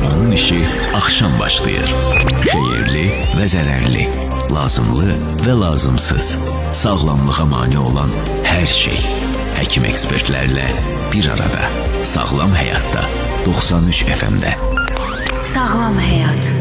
Onun işi akşam başlayır. Xeyirli ve zərərli, lazımlı ve lazımsız, sağlamlığa mani olan her şey. Həkim ekspertlərlə bir arada. Sağlam həyatda 93 FM'də. Sağlam həyat.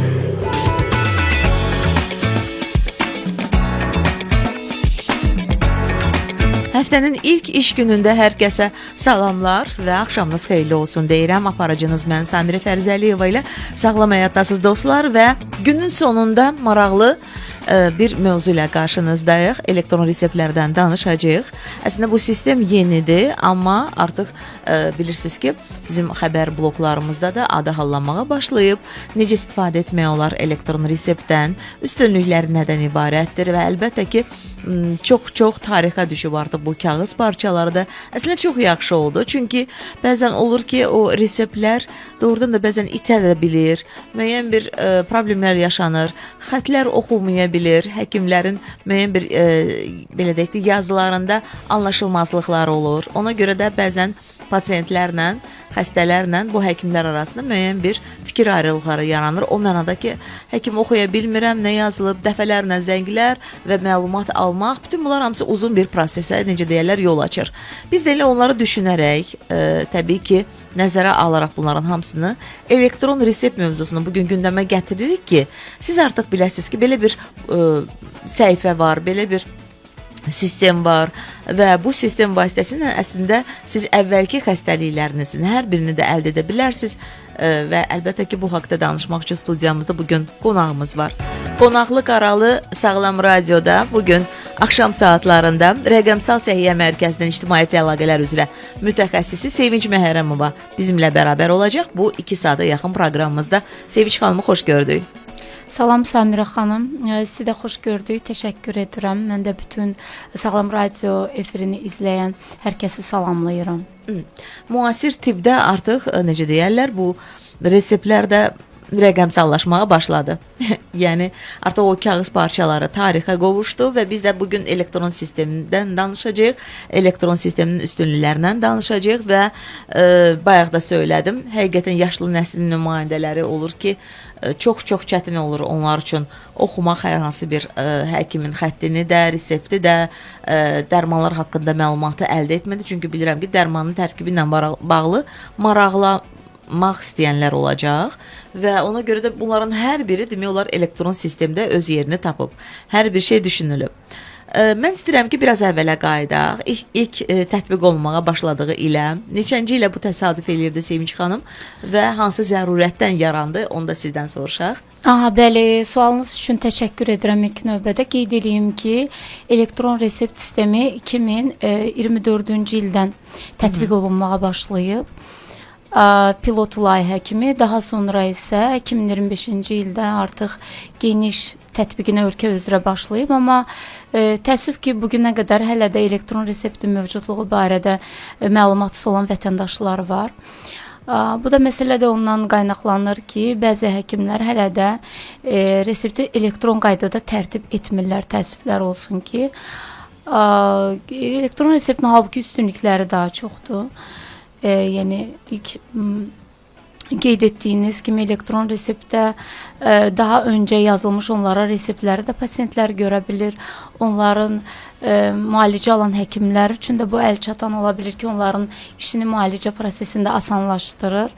Həftənin ilk iş günündə hər kəsə salamlar və axşamınız xeyirli olsun deyirəm. Aparıcınız mən Samira Fərzəliyeva ilə Sağlam Həyatdasız dostlar və günün sonunda maraqlı bir mövzu ilə qarşınızdayıq. Elektron reseptlərdən danışacağıq. Əslində bu sistem yenidir, amma artıq bilirsiniz ki, bizim xəbər bloklarımızda da adı hallanmağa başlayıb. Necə istifadə etmək olar elektron reseptdən, üstünlükləri nədən ibarətdir və əlbəttə ki, çox tarixə düşüb artıq bu kağız parçaları da. Əslində çox yaxşı oldu. Çünki bəzən olur ki, o reseptlər doğrudan da bəzən itə bilir. Müəyyən bir problemlər yaşanır. Xətlər oxunmaya bilir. Həkimlərin müəyyən bir belə deyək də yazılarında anlaşılmazlıqlar olur. Ona görə də bəzən pasientlərlə, xəstələrlə bu həkimlər arasında müəyyən bir fikir ayrılıqları yaranır. O mənada ki, həkim oxuya bilmirəm, nə yazılıb, dəfələrlə zənglər və məlumat almaq, bütün bunlar hamısı uzun bir prosesə, necə deyərlər, yol açır. Biz də elə onları düşünərək, təbii ki, nəzərə alaraq bunların hamısını elektron resept mövzusunu bugün gündəmə gətiririk ki, siz artıq biləsiniz ki, belə bir səhifə var, belə bir sistem var və bu sistem vasitəsilə əslində siz əvvəlki xəstəliklərinizin hər birini də əldə edə bilərsiniz və əlbəttə ki, bu haqda danışmaq üçün studiyamızda bugün qonağımız var. Qonaqlıq aralı Sağlam Radioda bugün axşam saatlarında Rəqəmsal Səhiyyə Mərkəzinin İctimaiyyət Əlaqələr üzrə mütəxəssisi Sevinç Məhərrəmova bizimlə bərabər olacaq. Bu 2 saata yaxın proqramımızda. Sevinç xanımı xoş gördük. Salam Samira xanım, sizi də xoş gördük, təşəkkür edirəm. Mən də bütün Sağlam Radio efirini izləyən hər kəsi salamlayıram. Müasir tibbdə artıq, necə deyərlər, bu reseptlər də rəqəmsallaşmağa başladı. Yəni, artıq o kağız parçaları tarixə qovuşdu və biz də bugün elektron sistemdən danışacağıq, elektron sistemin üstünlüklərindən danışacağıq və bayaq da söylədim, həqiqətən yaşlı nəslin nümayəndələri olur ki, çox çətin olur onlar üçün oxumaq hər hansı bir həkimin xəttini də, resepti də, dərmanlar haqqında məlumatı əldə etmədi. Çünki bilirəm ki, dərmanın tərkibi ilə bağlı maraqlamaq istəyənlər olacaq və ona görə də bunların hər biri demək olar elektron sistemdə öz yerini tapıb. Hər bir şey düşünülüb. Mən istəyirəm ki, biraz əvvələ qayıdaq. İlk tətbiq olunmağa başladığı ilə, neçənci ilə bu təsadüf eləyirdi Sevinç xanım və hansı zərurətdən yarandı, onu da sizdən soruşaq. Bəli, sualınız üçün təşəkkür edirəm ilk növbədə. Qeyd edeyim ki, elektron resept sistemi 2024-cü ildən tətbiq olunmağa başlayıb. Pilot layihə kimi, daha sonra isə 2025-ci ildə artıq geniş tətbiqinə ölkə üzrə başlayıb, amma təəssüf ki, bugünə qədər hələ də elektron reseptin mövcudluğu barədə məlumatsız olan vətəndaşlar var. Bu da məsələ də ondan qaynaqlanır ki, bəzi həkimlər hələ də resepti elektron qaydada tərtib etmirlər, təəssüflər olsun ki. Elektron reseptin halbuki üstünlükləri daha çoxdur. Yəni ilk qeyd etdiyiniz kimi elektron reseptdə daha öncə yazılmış onlara reseptləri də pasientlər görə bilir. Onların müalicə alan həkimlər üçün də bu əl çatan ola bilir ki, onların işini müalicə prosesində asanlaşdırır.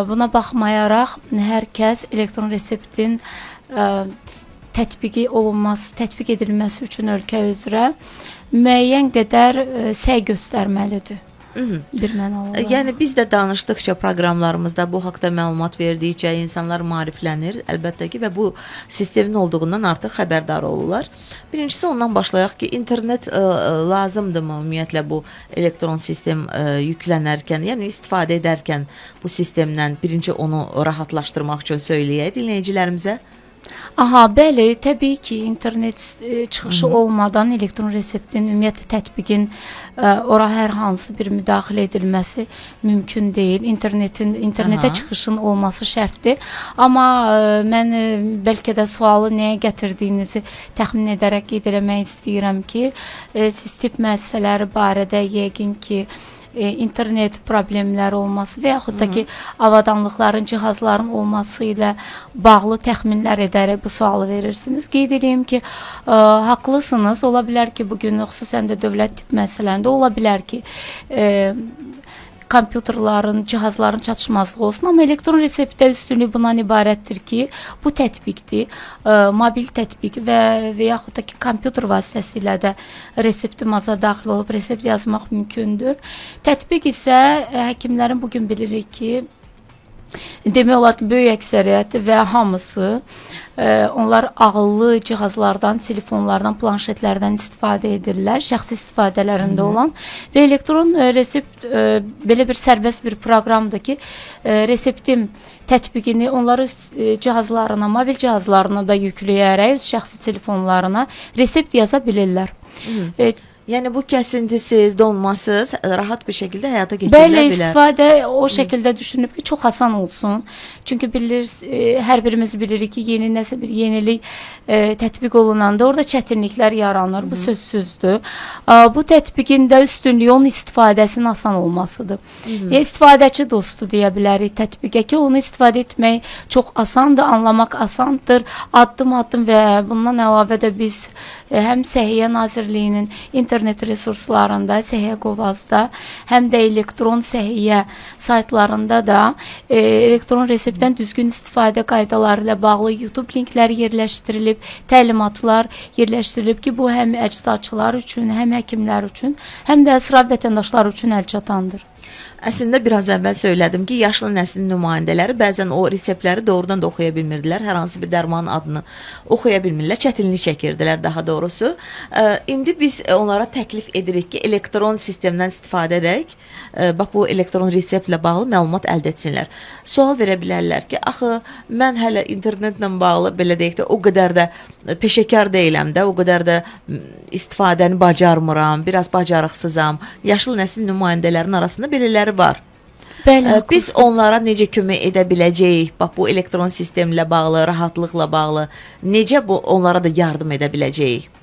Buna baxmayaraq hər kəs elektron reseptin tətbiq edilməsi üçün ölkə üzrə müəyyən qədər səy göstərməlidir. Bir mənalı. Yəni biz də danışdıqca proqramlarımızda bu haqda məlumat verdikcə insanlar maariflənir, əlbəttə ki, və bu sistemin olduğundan artıq xəbərdar olurlar. Birincisi ondan başlayaq ki, internet lazımdırmı ümumiyyətlə bu elektron sistem yüklənərkən, yəni istifadə edərkən bu sistemdən birinci onu rahatlaşdırmaq üçün söyləyək dinləyicilərimizə. Bəli, təbii ki, internet çıxışı olmadan elektron reseptin ümumiyyətlə tətbiqin ora hər hansı bir müdaxilə edilməsi mümkün deyil. İnternetə çıxışın olması şərtdir. Amma mən bəlkə də sualı nəyə gətirdiyinizi təxmin edərək qeyd eləmək istəyirəm ki, siz tibb müəssisələri barədə yəqin ki, internet problemləri olması və yaxud da ki, avadanlıqların, cihazların olması ilə bağlı təxminlər edərək bu sualı verirsiniz. Qeyd edeyim ki, haqlısınız. Ola bilər ki, bugün xüsusən də dövlət tibb müəssisələrində ola bilər ki, kompüterlərin, cihazların çatışmazlığı olsun, amma elektron reseptdə üstünlüyü bundan ibarətdir ki, bu tətbiqdir, mobil tətbiq və yaxud da ki, kompüter vasitəsilə də reseptimiza daxil olub resept yazmaq mümkündür. Tətbiq isə həkimlərin bugün bilirik ki, demək olar ki, böyük əksəriyyəti və hamısı onlar ağıllı cihazlardan, telefonlardan, planşetlərdən istifadə edirlər, şəxsi istifadələrində olan və elektron resept belə bir sərbəst bir proqramdır ki, reseptin tətbiqini onlar öz cihazlarına, mobil cihazlarına da yükləyərək, öz şəxsi telefonlarına resept yaza bilirlər. Yəni bu kəsintisiz, donmasız, rahat bir şəkildə həyata keçirilə Bəli, bilər. istifadə o şəkildə düşünüb ki, çox asan olsun. Çünki hər birimiz bilirik ki, yeni nəsə bir yenilik tətbiq olunanda orada çətinliklər yaranır. Bu sözsüzdür. Bu tətbiqin də üstünlüyü onun istifadəsinin asan olmasıdır. İstifadəçi dostu deyə bilərik tətbiqə ki, onu istifadə etmək çox asandır, anlamaq asandır. Addım-addım və bundan əlavə də biz həm Səhiyyə Nazirliyinin internet resurslarında, Səhiyyə Qovazda, həm də elektron səhiyyə saytlarında da elektron reseptdən düzgün istifadə qaydaları ilə bağlı YouTube linkləri yerləşdirilib, təlimatlar yerləşdirilib ki, bu həm əczaçılar üçün, həm həkimlər üçün, həm də sıravi vətəndaşlar üçün əlçatandır. Əslində biraz əvvəl söylədim ki, yaşlı nəslin nümayəndələri bəzən o reseptləri doğrudan da oxuya bilmirdilər. Hər hansı bir dərmanın adını oxuya bilmirlər, çətinlik çəkirdilər daha doğrusu. İndi biz onlara təklif edirik ki, elektron sistemdən istifadə edərək bax bu elektron reseptlə bağlı məlumat əldə etsinlər. Sual verə bilərlər ki, axı mən hələ internetlə bağlı belə deyək də o qədər də peşəkar deyiləm də, o qədər də istifadəni bacarmıram, biraz bacarıqsızam. Yaşlı nəsil nümayəndələrinin arasında belələri var. Bəli, Biz onlara necə kömək edə biləcəyik? Bax bu elektron sistemlə bağlı, rahatlıqla bağlı necə onlara da yardım edə biləcəyik?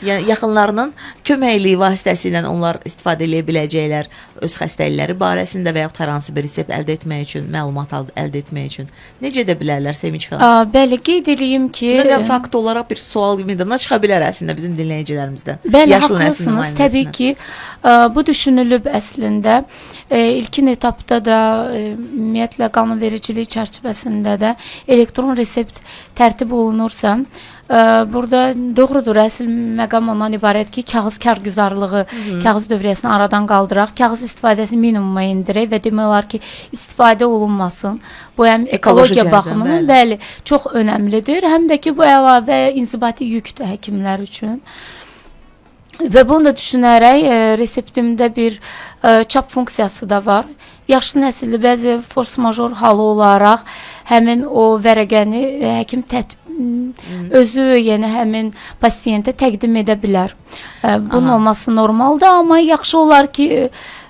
Yəni yaxınlarının köməkliyi vasitəsilə onlar istifadə edə biləcəklər öz xəstəlikləri barəsində və yaxud hər hansı bir resept əldə etmək üçün, məlumat əldə etmək üçün. Necə edə bilərlər Sevinç xanım? Bəli, qeyd edeyim ki, Fakt olaraq bir sual meydana çıxa bilər əslində bizim dinləyicilərimizdən. Bəli, Yaşlı nəsil haqlısınız. nümayəndəsinə. Təbii ki, bu düşünülüb əslində. İlkin etapda da ümumiyyətlə qanunvericilik çərçivəsində də elektron resept tərtib olunursa, burada doğrudur, əsl məqam ondan ibarət ki, kağız kərgüzarlığı, kağız dövriyyəsini aradan qaldıraq, kağız istifadəsini minimuma indirək və demək olar ki, istifadə olunmasın. Bu həm ekologiya baxımından bəli, çox önəmlidir, həm də ki, bu əlavə inzibati yükdür həkimlər üçün. Və bunu da düşünərək reseptimdə bir çap funksiyası da var. Yaşlı nəsilli bəzi force major halı olaraq həmin o vərəqəni həkim özü, yəni həmin pasiyentə təqdim edə bilər. Bunun olması normaldır, amma yaxşı olar ki,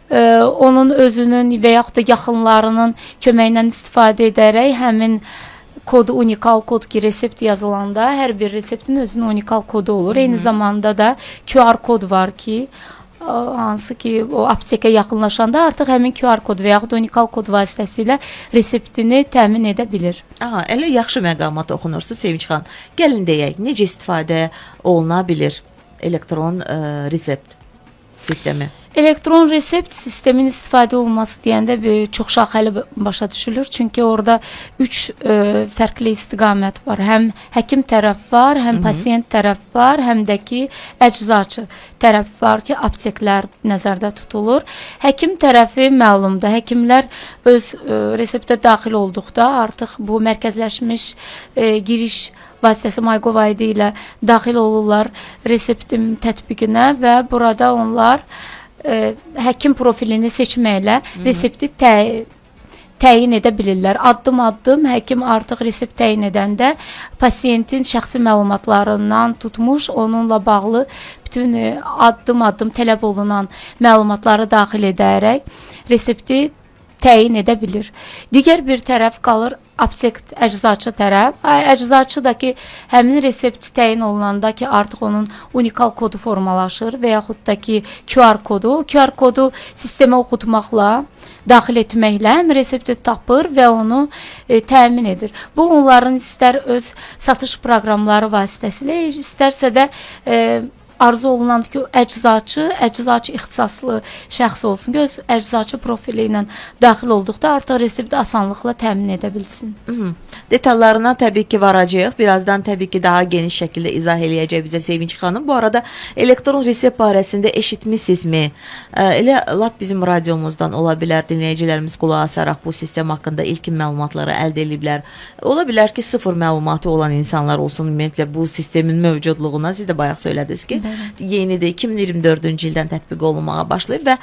onun özünün və yaxud da yaxınlarının köməyindən istifadə edərək həmin kodu, unikal kod ki, resept yazılanda hər bir reseptin özünün unikal kodu olur. Eyni zamanda da QR kod var ki, hansı ki o aptekə yaxınlaşanda artıq həmin QR kod və yaxud unikal kod vasitəsilə reseptini təmin edə bilir. Elə yaxşı məqamat oxunursunuz Sevinç xanım. Gəlin deyək, necə istifadə oluna bilir elektron resept sistemi? Elektron resept sistemin istifadə olunması deyəndə çox şaxəli başa düşülür. Çünki orada 3 fərqli istiqamət var. Həm həkim tərəf var, həm pasiyent tərəf var, həm də ki əczaçı tərəf var ki, apteklər nəzərdə tutulur. Həkim tərəfi məlumdur. Həkimlər öz reseptə daxil olduqda artıq bu mərkəzləşmiş giriş vasitəsi MyGov-ID ilə daxil olurlar reseptin tətbiqinə və burada onlar həkim profilini seçməklə resepti təyin edə bilirlər. Addım-addım həkim artıq resept təyin edəndə pasiyentin şəxsi məlumatlarından tutmuş, onunla bağlı bütün addım-addım tələb olunan məlumatları daxil edərək resepti təyin edə bilir. Digər bir tərəf qalır aptek əczaçı tərəf. Əczaçı da ki, həmin resept təyin olunanda ki, artıq onun unikal kodu formalaşır və yaxud da ki, QR kodu sistemə oxutmaqla, daxil etməklə həm resepti tapır və onu təmin edir. Bu, onların istər öz satış proqramları vasitəsilə, istərsə də arzu olunandır ki, əczaçı ixtisaslı şəxs olsun ki, öz əczaçı profili ilə daxil olduqda artıq resepti asanlıqla təmin edə bilsin. Detallarına təbii ki varacağıq. Birazdan təbii ki daha geniş şəkildə izah eləyəcək bizə Sevinç xanım. Bu arada elektron resept barəsində eşitmisinizmi? Elə lap bizim radiomuzdan ola bilər, dinləyicilərimiz qulaq asaraq bu sistem haqqında ilkin məlumatları əldə ediblər. Ola bilər ki, sıfır məlumatı olan insanlar olsun, ümumiyyətlə bu sistemin mövcudluğuna. Siz də bayaq söylədiniz ki, yenidir, 2024-cü ildən tətbiq olunmağa başlayıb və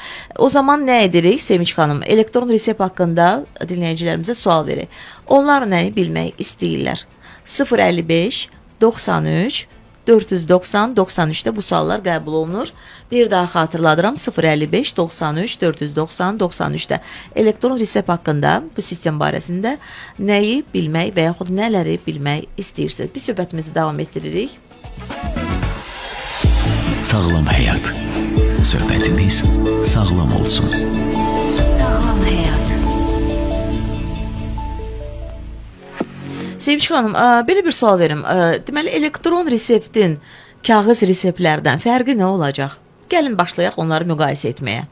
o zaman nə edirik Sevinç xanım? Elektron resept haqqında dinləyicilərimizə sual veririk. Onlar nəyi bilmək istəyirlər? 055 93 490 93-də bu suallar qəbul olunur. Bir daha xatırladıram, 055 93 490 93-də elektron resept haqqında bu sistem barəsində nəyi bilmək və yaxud nələri bilmək istəyirsiniz? Biz söhbətimizi davam etdiririk. Sağlam həyat. Söhbətimiz sağlam olsun. Sağlam həyat. Sevinç xanım, belə bir sual verim. Deməli, elektron reseptin kağız reseptlərdən fərqi nə olacaq? Gəlin başlayaq onları müqayisə etməyə.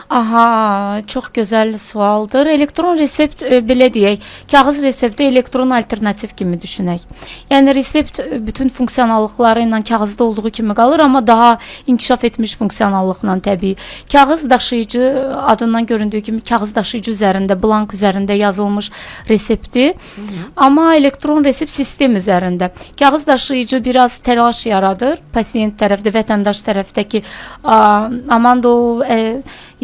Aha, çox gözəl sualdır. Elektron resept, belə deyək, kağız resepti elektron alternativ kimi düşünək. Yəni resept bütün funksionallıqları ilə kağızda olduğu kimi qalır, amma daha inkişaf etmiş funksionallıqla təbii. Kağız daşıyıcı adından göründüyü kimi kağız daşıyıcı üzərində, blank üzərində yazılmış resepti. Amma elektron resept sistem üzərində. Kağız daşıyıcı biraz təlaş yaradır. Pasiyent tərəfdə, vətəndaş tərəfdəki aman da o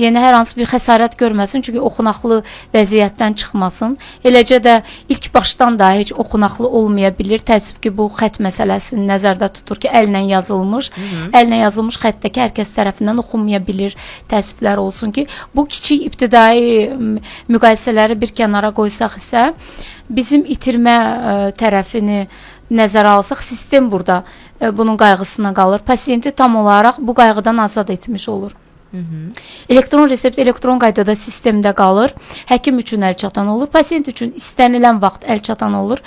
yəni hər hansı bir xəsarət görməsin, çünki oxunaqlı vəziyyətdən çıxmasın. Eləcə də ilk başdan da heç oxunaqlı olmaya bilir. Təəssüf ki, bu xətt məsələsini nəzərdə tutur ki, əllə yazılmış, əllə yazılmış xəttdəki hər kəs tərəfindən oxunmaya bilir. Təəssüflər olsun ki, bu kiçik ibtidai müqayisələri bir kənara qoysaq isə, bizim itirmə tərəfini nəzərə alsaq, sistem burada bunun qayğısına qalır. Pasiyenti tam olaraq bu qayğıdan azad etmiş olur. Elektron resept elektron qaydada sistemdə qalır. Həkim üçün əlçatan olur. Pasiyent üçün istənilən vaxt əlçatan olur.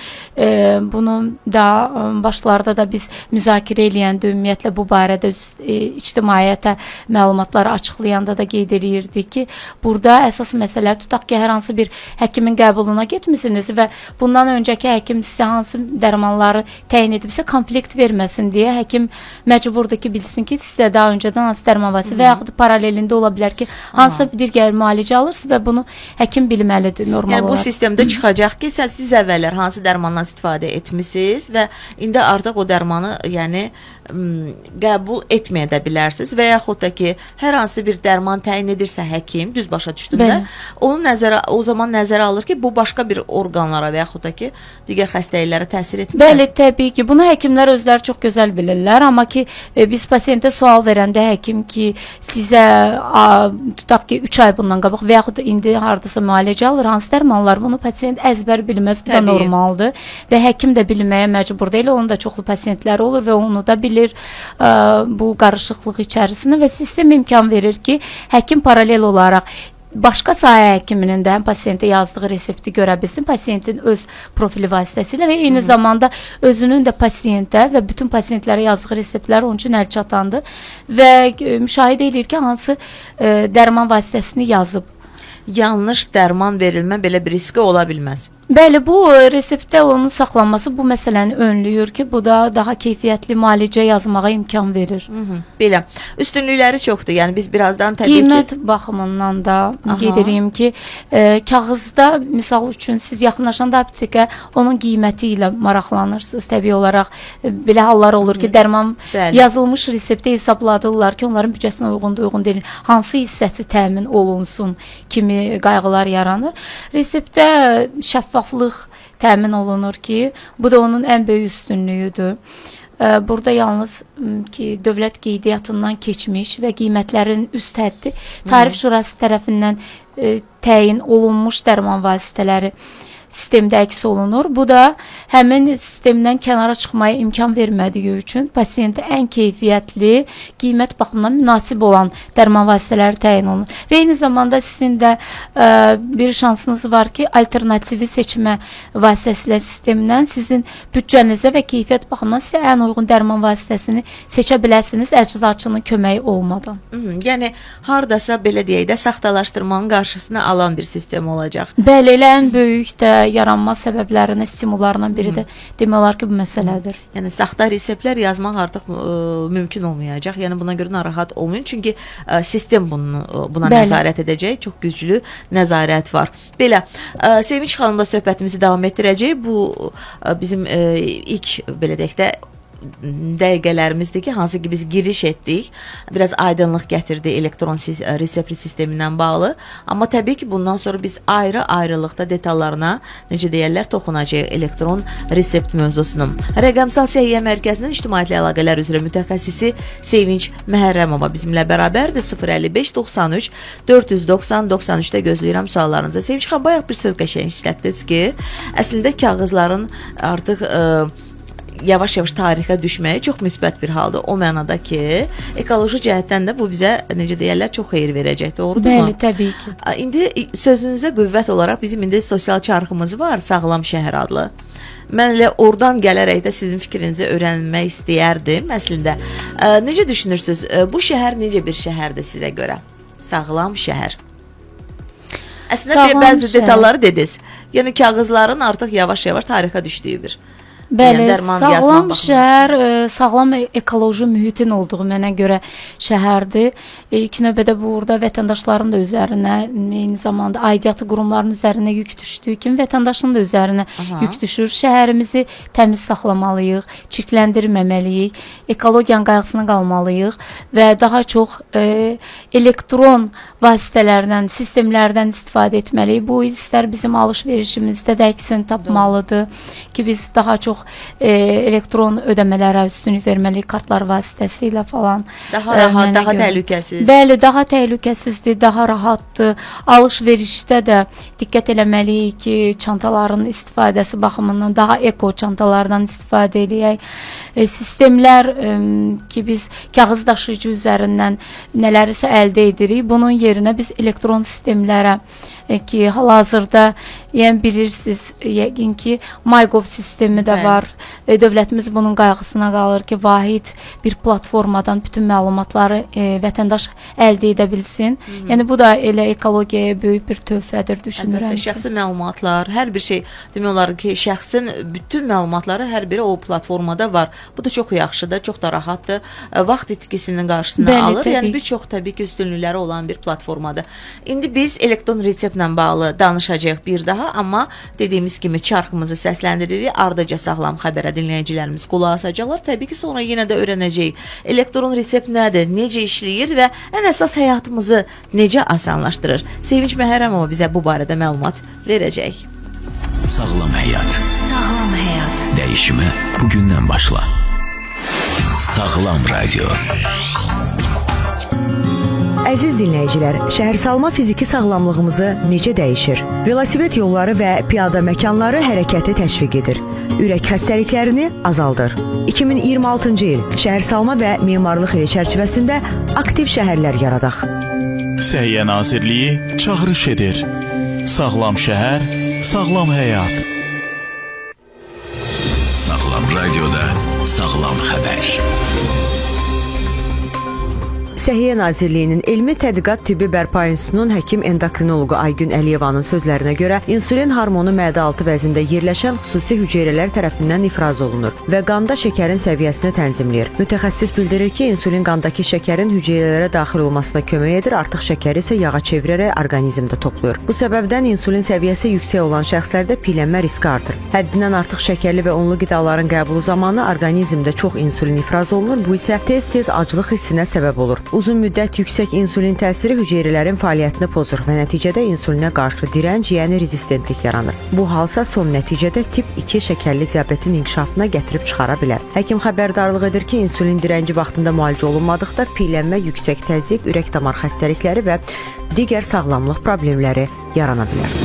Bunu da başlarda da biz müzakirə eləyəndə ümumiyyətlə bu barədə ictimaiyyətə məlumatları açıqlayanda da qeyd eləyirdik ki, burada əsas məsələ tutaq ki, hər hansı bir həkimin qəbuluna getmisiniz və bundan öncəki həkim sizə hansı dərmanları təyin edibsə komplekt verməsin deyə həkim məcburdur ki, bilsin ki, sizə daha öncədən hansı dərman var və yaxud paralelində ola bilər ki, hansı bir digər müalicə alırsınız və bunu həkim bilməlidir normal olaraq. Yəni bu olaraq. sistemdə çıxacaq ki, siz əvvəllər hansı dərmandan istifadə etmisiniz və indi artıq o dərmanı yəni qəbul etməyə də bilərsiniz və yaxud da ki, hər hansı bir dərman təyin edirsə həkim, düz başa düşdündə, onu o zaman nəzərə alır ki, bu başqa bir orqanlara və yaxud da ki, digər xəstəliklərə təsir etməz. Bəli, təbii ki, bunu həkimlər özləri çox gözəl bilirlər, amma ki, biz pasiyentə sual verəndə həkim ki, sizə tutaq ki, 3 ay bundan qabaq və yaxud da indi hardasa müalicə alır, hansı dərmanlar, bunu pasiyent əzbər bilməz, bu da normaldır və həkim də bilməyə məcbur deyil, onun da çoxlu pasiyentləri olur və onu da bilir bu qarışıqlıq içərisində və sistem imkan verir ki, həkim paralel olaraq başqa sahə həkiminin də pasiyentə yazdığı resepti görə bilsin, pasiyentin öz profili vasitəsilə və eyni zamanda özünün də pasiyentə və bütün pasiyentlərə yazdığı reseptlər onun üçün əlçatandır və müşahidə edir ki, hansı dərman vasitəsini yazıb. Yanlış dərman verilmə belə bir riski ola bilməz. Bəli, bu reseptdə onun saxlanması bu məsələni önləyir ki, bu da daha keyfiyyətli müalicə yazmağa imkan verir. Belə. Üstünlükləri çoxdur. Yəni biz birazdan təbii qiymət baxımından da qeyd edeyim ki, kağızda misal üçün siz yaxınlaşanda aptekə onun qiyməti ilə maraqlanırsınız. Təbii olaraq belə hallar olur ki, dərman yazılmış reseptə hesabladırlar ki, onların büdcəsinə uyğun deyil. Hansı hissəsi təmin olunsun kimi qayğılar yaranır. Reseptdə şəffaflıq təmin olunur ki, bu da onun ən böyük üstünlüyüdür. Burada yalnız ki dövlət qeydiyyatından keçmiş və qiymətlərin üst həddi Tarif Şurası tərəfindən təyin olunmuş dərman vasitələri sistemdə əks olunur. Bu da həmin sistemdən kənara çıxmaya imkan vermədiyi üçün pasiyentə ən keyfiyyətli, qiymət baxımından münasib olan dərman vasitələri təyin olunur. Və eyni zamanda sizin də bir şansınız var ki, alternativi seçmə vasitəsilə sistemdən sizin büdcənizə və keyfiyyət baxımından sizə ən uyğun dərman vasitəsini seçə biləsiniz, əczaçının köməyi olmadan. Yəni hardasa belə deyək də saxtalaşdırmanın qarşısını alan bir sistem olacaq. Bəli, elə ən böyük də yaranma səbəblərindən, stimullarından biri də demək olar ki, bu məsələdir. Yəni saxta reseptlər yazmaq artıq mümkün olmayacaq. Yəni buna görə narahat olmayın, çünki sistem buna nəzarət edəcək. Çox güclü nəzarət var. Belə, Sevinç xanımla söhbətimizi davam etdirəcək. Bu bizim ilk belə deyək də dəqiqələrimizdir ki, hansı ki biz giriş etdik, biraz aydınlıq gətirdi elektron reseptli sistemindən bağlı, amma təbii ki bundan sonra biz ayrı-ayrılıqda detallarına, necə deyərlər, toxunacaq elektron resept mövzusunun. Rəqəmsal Səhiyyə Mərkəzinin İctimaiyyətlə Əlaqələr üzrə mütəxəssisi Sevinç Məhərrəmova bizimlə bərabərdir. 055 93 490 93-də gözləyirəm suallarınızı. Sevinç xan, bayaq bir söz qəşəng işlətdiniz ki, əslində kağızların artıq yavaş-yavaş tarixə düşməyi çox müsbət bir haldır. O mənada ki, ekoloji cəhətdən də bu bizə, necə deyərlər, çox xeyir verəcək. Doğrudurmu? Bəli, təbii ki. İndi sözünüzə qüvvət olaraq bizim indi sosial çarxımız var, Sağlam Şəhər adlı. Mən elə oradan gələrək də sizin fikrinizi öyrənmək istəyərdim əslində. Necə düşünürsünüz? Bu şəhər necə bir şəhərdir sizə görə? Sağlam şəhər. Əslində bəzi detalları dediniz. Yəni kağızların artıq yavaş-yavaş tarixə düşdüyü bir. Bəli, sağlam şəhər, sağlam ekoloji mühitin olduğu mənə görə şəhərdir. İlk növbədə burada vətəndaşların da üzərinə, eyni zamanda aidiyyatı qurumların üzərinə yük düşdüyü kimi vətəndaşın da üzərinə yük düşür. Şəhərimizi təmiz saxlamalıyıq, çirkləndirməməliyik, ekologiyanın qayğısına qalmalıyıq və daha çox elektron vasitələrdən, sistemlərdən istifadə etməliyik. Bu istər bizim alış-verişimizdə də əksini tapmalıdır ki, biz daha çox elektron ödəmələrə üstünlük verməliyik, kartlar vasitəsilə falan. Daha rahat, daha təhlükəsiz. Bəli, daha təhlükəsizdir, daha rahatdır. Alış-verişdə də diqqət eləməliyik ki, çantaların istifadəsi baxımından daha eko çantalardan istifadə eləyək. Sistemlər ki, biz kağız daşıyıcı üzərindən nələrisə əldə edirik, bunun yerinə biz elektron sistemlərə ki, hal-hazırda yəni bilirsiniz, yəqin ki, MyGov sistemi də var. Dövlətimiz bunun qayğısına qalır ki, vahid bir platformadan bütün məlumatları vətəndaş əldə edə bilsin. Yəni bu da elə ekologiyaya böyük bir töhfədir, düşünürəm. Əlbəttə, şəxsi məlumatlar, hər bir şey, demək olar ki, şəxsin bütün məlumatları hər biri o platformada var. Bu da çox yaxşıdır, çox da rahatdır. Vaxt itkisinin qarşısına alır. Yəni bir çox təbii ki, üstünlükləri olan bir platformadır. İndi biz elektron reseptlə bağlı danışacağıq bir daha, amma dediyimiz kimi çarxımızı səsləndiririk. Ardıca Sağlam Xəbərə dinləyicilərimiz qulaq asacaqlar. Təbii ki, sonra yenə də öyrənəcəyik. Elektron resept nədir, necə işləyir və ən əsas həyatımızı necə asanlaşdırır. Sevinç Məhərrəmova bizə bu barədə məlumat verəcək. Sağlam həyat. Sağlam həyat. Dəyişimə bugündən başla. Sağlam Radio. Əziz dinləyicilər, şəhərsalma fiziki sağlamlığımızı necə dəyişir? Velosiped yolları və piyada məkanları hərəkəti təşviq edir. Ürək xəstəliklərini azaldır. 2026-cı il şəhərsalma və memarlıq ili çərçivəsində aktiv şəhərlər yaradaq. Səhiyyə Nazirliyi çağırış edir. Sağlam şəhər, sağlam həyat. Sağlam Radioda sağlam xəbər. Səhiyyə Nazirliyinin Elmi Tədqiqat Tibbi Bərpa İnstitutunun həkim endokrinoloqu Aygün Əliyevanın sözlərinə görə insulin hormonu mədə-altı vəzində yerləşən xüsusi hüceyrələr tərəfindən ifraz olunur və qanda şəkərin səviyyəsini tənzimləyir. Mütəxəssis bildirir ki, insulin qandakı şəkərin hüceyrələrə daxil olmasına kömək edir, artıq şəkəri isə yağa çevirərək orqanizmdə toplayır. Bu səbəbdən insulin səviyyəsi yüksək olan şəxslərdə piyələnmə riski artır. Həddindən artıq şəkərli və unlu qidaların qəbulu zamanı orqanizmdə çox insulin ifraz olunur, bu isə tez-tez aclıq hissinə səbəb olur. Uzun müddət yüksək insulin təsiri hüceyrələrin fəaliyyətini pozur və nəticədə insulinə qarşı dirənc, yəni rezistentlik yaranır. Bu halsa son nəticədə tip 2 şəkərli diabetin inkişafına gətirib çıxara bilər. Həkim xəbərdarlıq edir ki, insulin direnci vaxtında müalicə olunmadıqda piyələnmə, yüksək təzyiq, ürək-damar xəstəlikləri və digər sağlamlıq problemləri yarana bilər.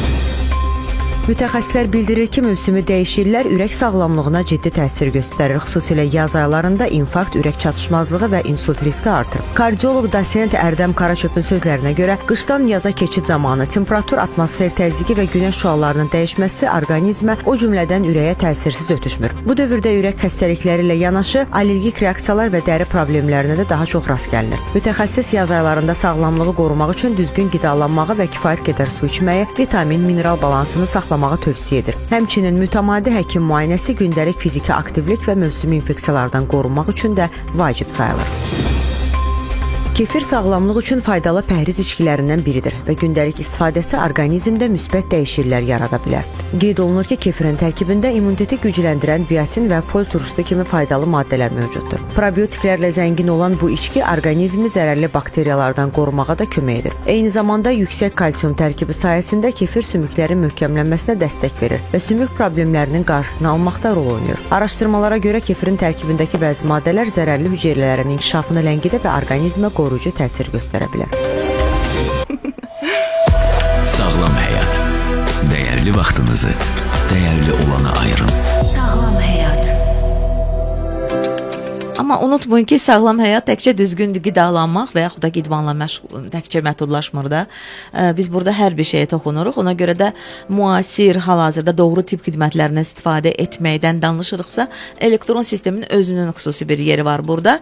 Mütəxəssislər bildirir ki, mövsümü dəyişikliklər ürək sağlamlığına ciddi təsir göstərir. Xüsusilə yaz aylarında infarkt, ürək çatışmazlığı və insult riski artır. Kardioloq dosent Ərdəm Qaraçöpün sözlərinə görə, qışdan yaza keçid zamanı temperatur, atmosfer təzyiqi və günəş şüalarının dəyişməsi orqanizmə, o cümlədən ürəyə təsirsiz ötüşmür. Bu dövrdə ürək xəstəlikləri ilə yanaşı allergik reaksiyalar və dəri problemlərinə də daha çox rast gəlinir. Mütəxəssis yaz aylarında sağlamlığı qorumaq üçün düzgün qidalanmağı və kifayət qədər su içməyi, vitamin, mineral balansını saxlamağı tövsiyə edir. Həmçinin mütəmadi həkim müayinəsi gündəlik fiziki aktivlik və mövsümi infeksiyalardan qorunmaq üçün də vacib sayılır. Kefir sağlamlıq üçün faydalı pəhriz içkilərindən biridir və gündəlik istifadəsi orqanizmdə müsbət dəyişikliklər yarada bilər. Qeyd olunur ki, kefirin tərkibində immuniteti gücləndirən biotin və fol turşusu kimi faydalı maddələr mövcuddur. Probiotiklərlə zəngin olan bu içki orqanizmi zərərli bakteriyalardan qorumağa da kömək edir. Eyni zamanda yüksək kalsium tərkibi sayəsində kefir sümüklərin möhkəmlənməsinə dəstək verir və sümük problemlərinin qarşısını almaqda rol oynayır. Araşdırmalara görə kefirin tərkibindəki bəzi maddələr zərərli hüceyrələrin inkişafını ləngidə və orqanizmə qoruyucu təsir göstərə bilər. Sağlam həyat. Dəyərli vaxtınızı dəyərli olana ayırın. Sağlam həyat. Amma unutmayın ki, sağlam həyat təkcə düzgün qidalanmaq və yaxud da idmanla məşğul təkcə məhdudlaşmır da. Biz burada hər bir şeyə toxunuruq. Ona görə də müasir, hal-hazırda doğru tip xidmətlərindən istifadə etməkdən danışırıqsa, elektron sistemin özünün xüsusi bir yeri var burada.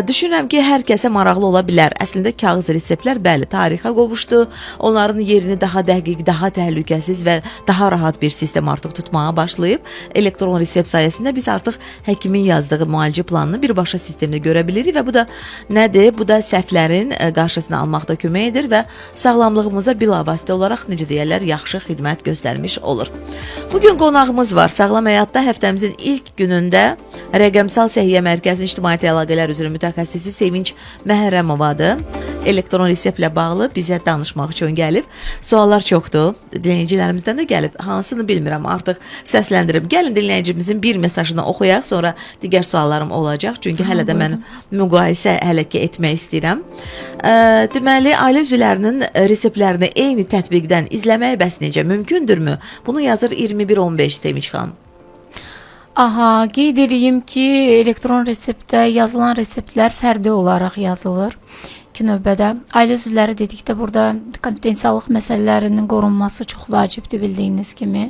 Düşünürəm ki, hər kəsə maraqlı ola bilər. Əslində kağız reseptlər bəli, tarixə qovuşdu. Onların yerini daha dəqiq, daha təhlükəsiz və daha rahat bir sistem artıq tutmağa başlayıb. Elektron resept sayəsində biz artıq həkimin yazdığı müalicə planını birbaşa sistemdə görə bilirik və bu da nədir? Bu da səhvlərin qarşısını almaqda kömək edir və sağlamlığımıza bilavasitə olaraq, necə deyirlər, yaxşı xidmət göstərmiş olur. Bugün qonağımız var. Sağlam həyatda həftəmizin ilk günündə Rəqəmsal Səhiyyə Mərkəzinin İctimaiyyəti Əlaqələr üzrə mütəxəssisi Sevinç Məhərrəmovadır. Elektron reseptlə bağlı bizə danışmaq üçün gəlib. Suallar çoxdur. Dinləyicilərimizdən də gəlib. Hansını bilmirəm, artıq səsləndirim. Gəlin dinləyicimizin bir mesajını oxuyaq, sonra digər suallarım olacaq. Çünki hələ də mən müqayisə hələ ki etmək istəyirəm. Deməli, ailə üzvlərinin reseptlərini eyni tətbiqdən izləmək bəs necə mümkündürmü? Bunu yazır 2115 Sevinç xanım. Aha, qeyd edeyim ki, elektron reseptdə yazılan reseptlər fərdi olaraq yazılır. İki növbədə ailə üzvləri dedikdə burada konfidensiallıq məsələlərinin qorunması çox vacibdir, bildiyiniz kimi.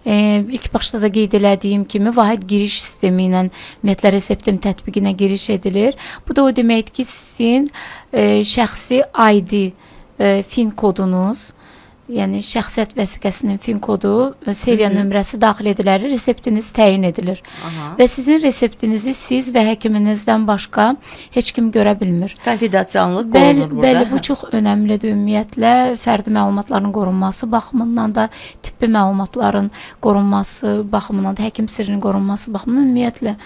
İlk başda da qeyd elədiyim kimi vahid giriş sistemi ilə ümumiyyətlə reseptin tətbiqinə giriş edilir. Bu da o deməkdir ki, sizin şəxsi ID FIN kodunuz, yəni şəxsiyyət vəsiqəsinin FIN kodu, seriya nömrəsi daxil edilir, reseptiniz təyin edilir. Aha. Və sizin reseptinizi siz və həkiminizdən başqa heç kim görə bilmir. Konfidensiallık qorunur burada. Bəli, bu çox önəmlidir ümumiyyətlə. Fərdi məlumatların qorunması baxımından da, tibbi məlumatların qorunması baxımından da, həkim sirrinin qorunması baxımından ümumiyyətlə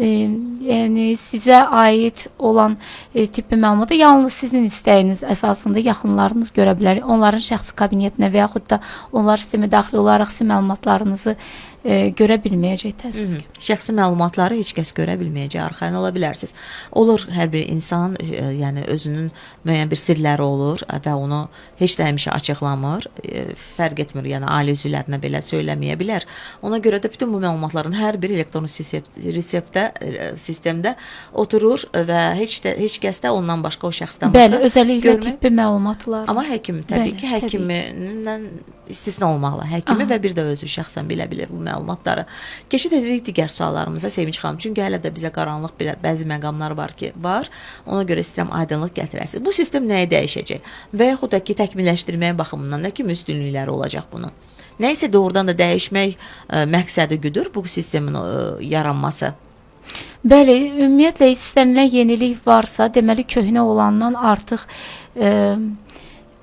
yəni sizə aid olan tibbi məlumatı yalnız sizin istəyiniz əsasında yaxınlarınız görə bilər. Onların şəxsi kabinetinə və yaxud da onlar sistemə daxil olaraq sizin məlumatlarınızı görə bilməyəcək təəssüf ki. Şəxsi məlumatları heç kəs görə bilməyəcək, arxayın ola bilərsiniz. Olur, hər bir insan yəni özünün müəyyən bir sirləri olur və onu heç də həmişə açıqlamır. Fərq etmir, yəni ailə üzvlərinə belə söyləməyə bilər. Ona görə də bütün bu məlumatların hər biri elektron reseptdə sistemdə oturur və heç kəs də ondan başqa o şəxsdən başqa Bəli, özəlliklə tibbi məlumatlar. Amma həkim təbii ki, həkimindən istisna olmaqla, həkimi və bir də özü şəxsən bilə bilir bu məlumatları. Keçid edirik digər suallarımıza Sevinç xanım. Çünki hələ də bizə qaranlıq bəzi məqamlar var ki, Ona görə istəyirəm aydınlıq gətirəsiniz. Bu sistem nəyi dəyişəcək? Və yaxud da ki, təkmilləşdirməyə baxımından nə kimi üstünlükləri olacaq bunun? Nə isə doğrudan da dəyişmək məqsədi güdür bu sistemin yaranması. Bəli, ümumiyyətlə istənilən yenilik varsa, deməli köhnə olandan artıq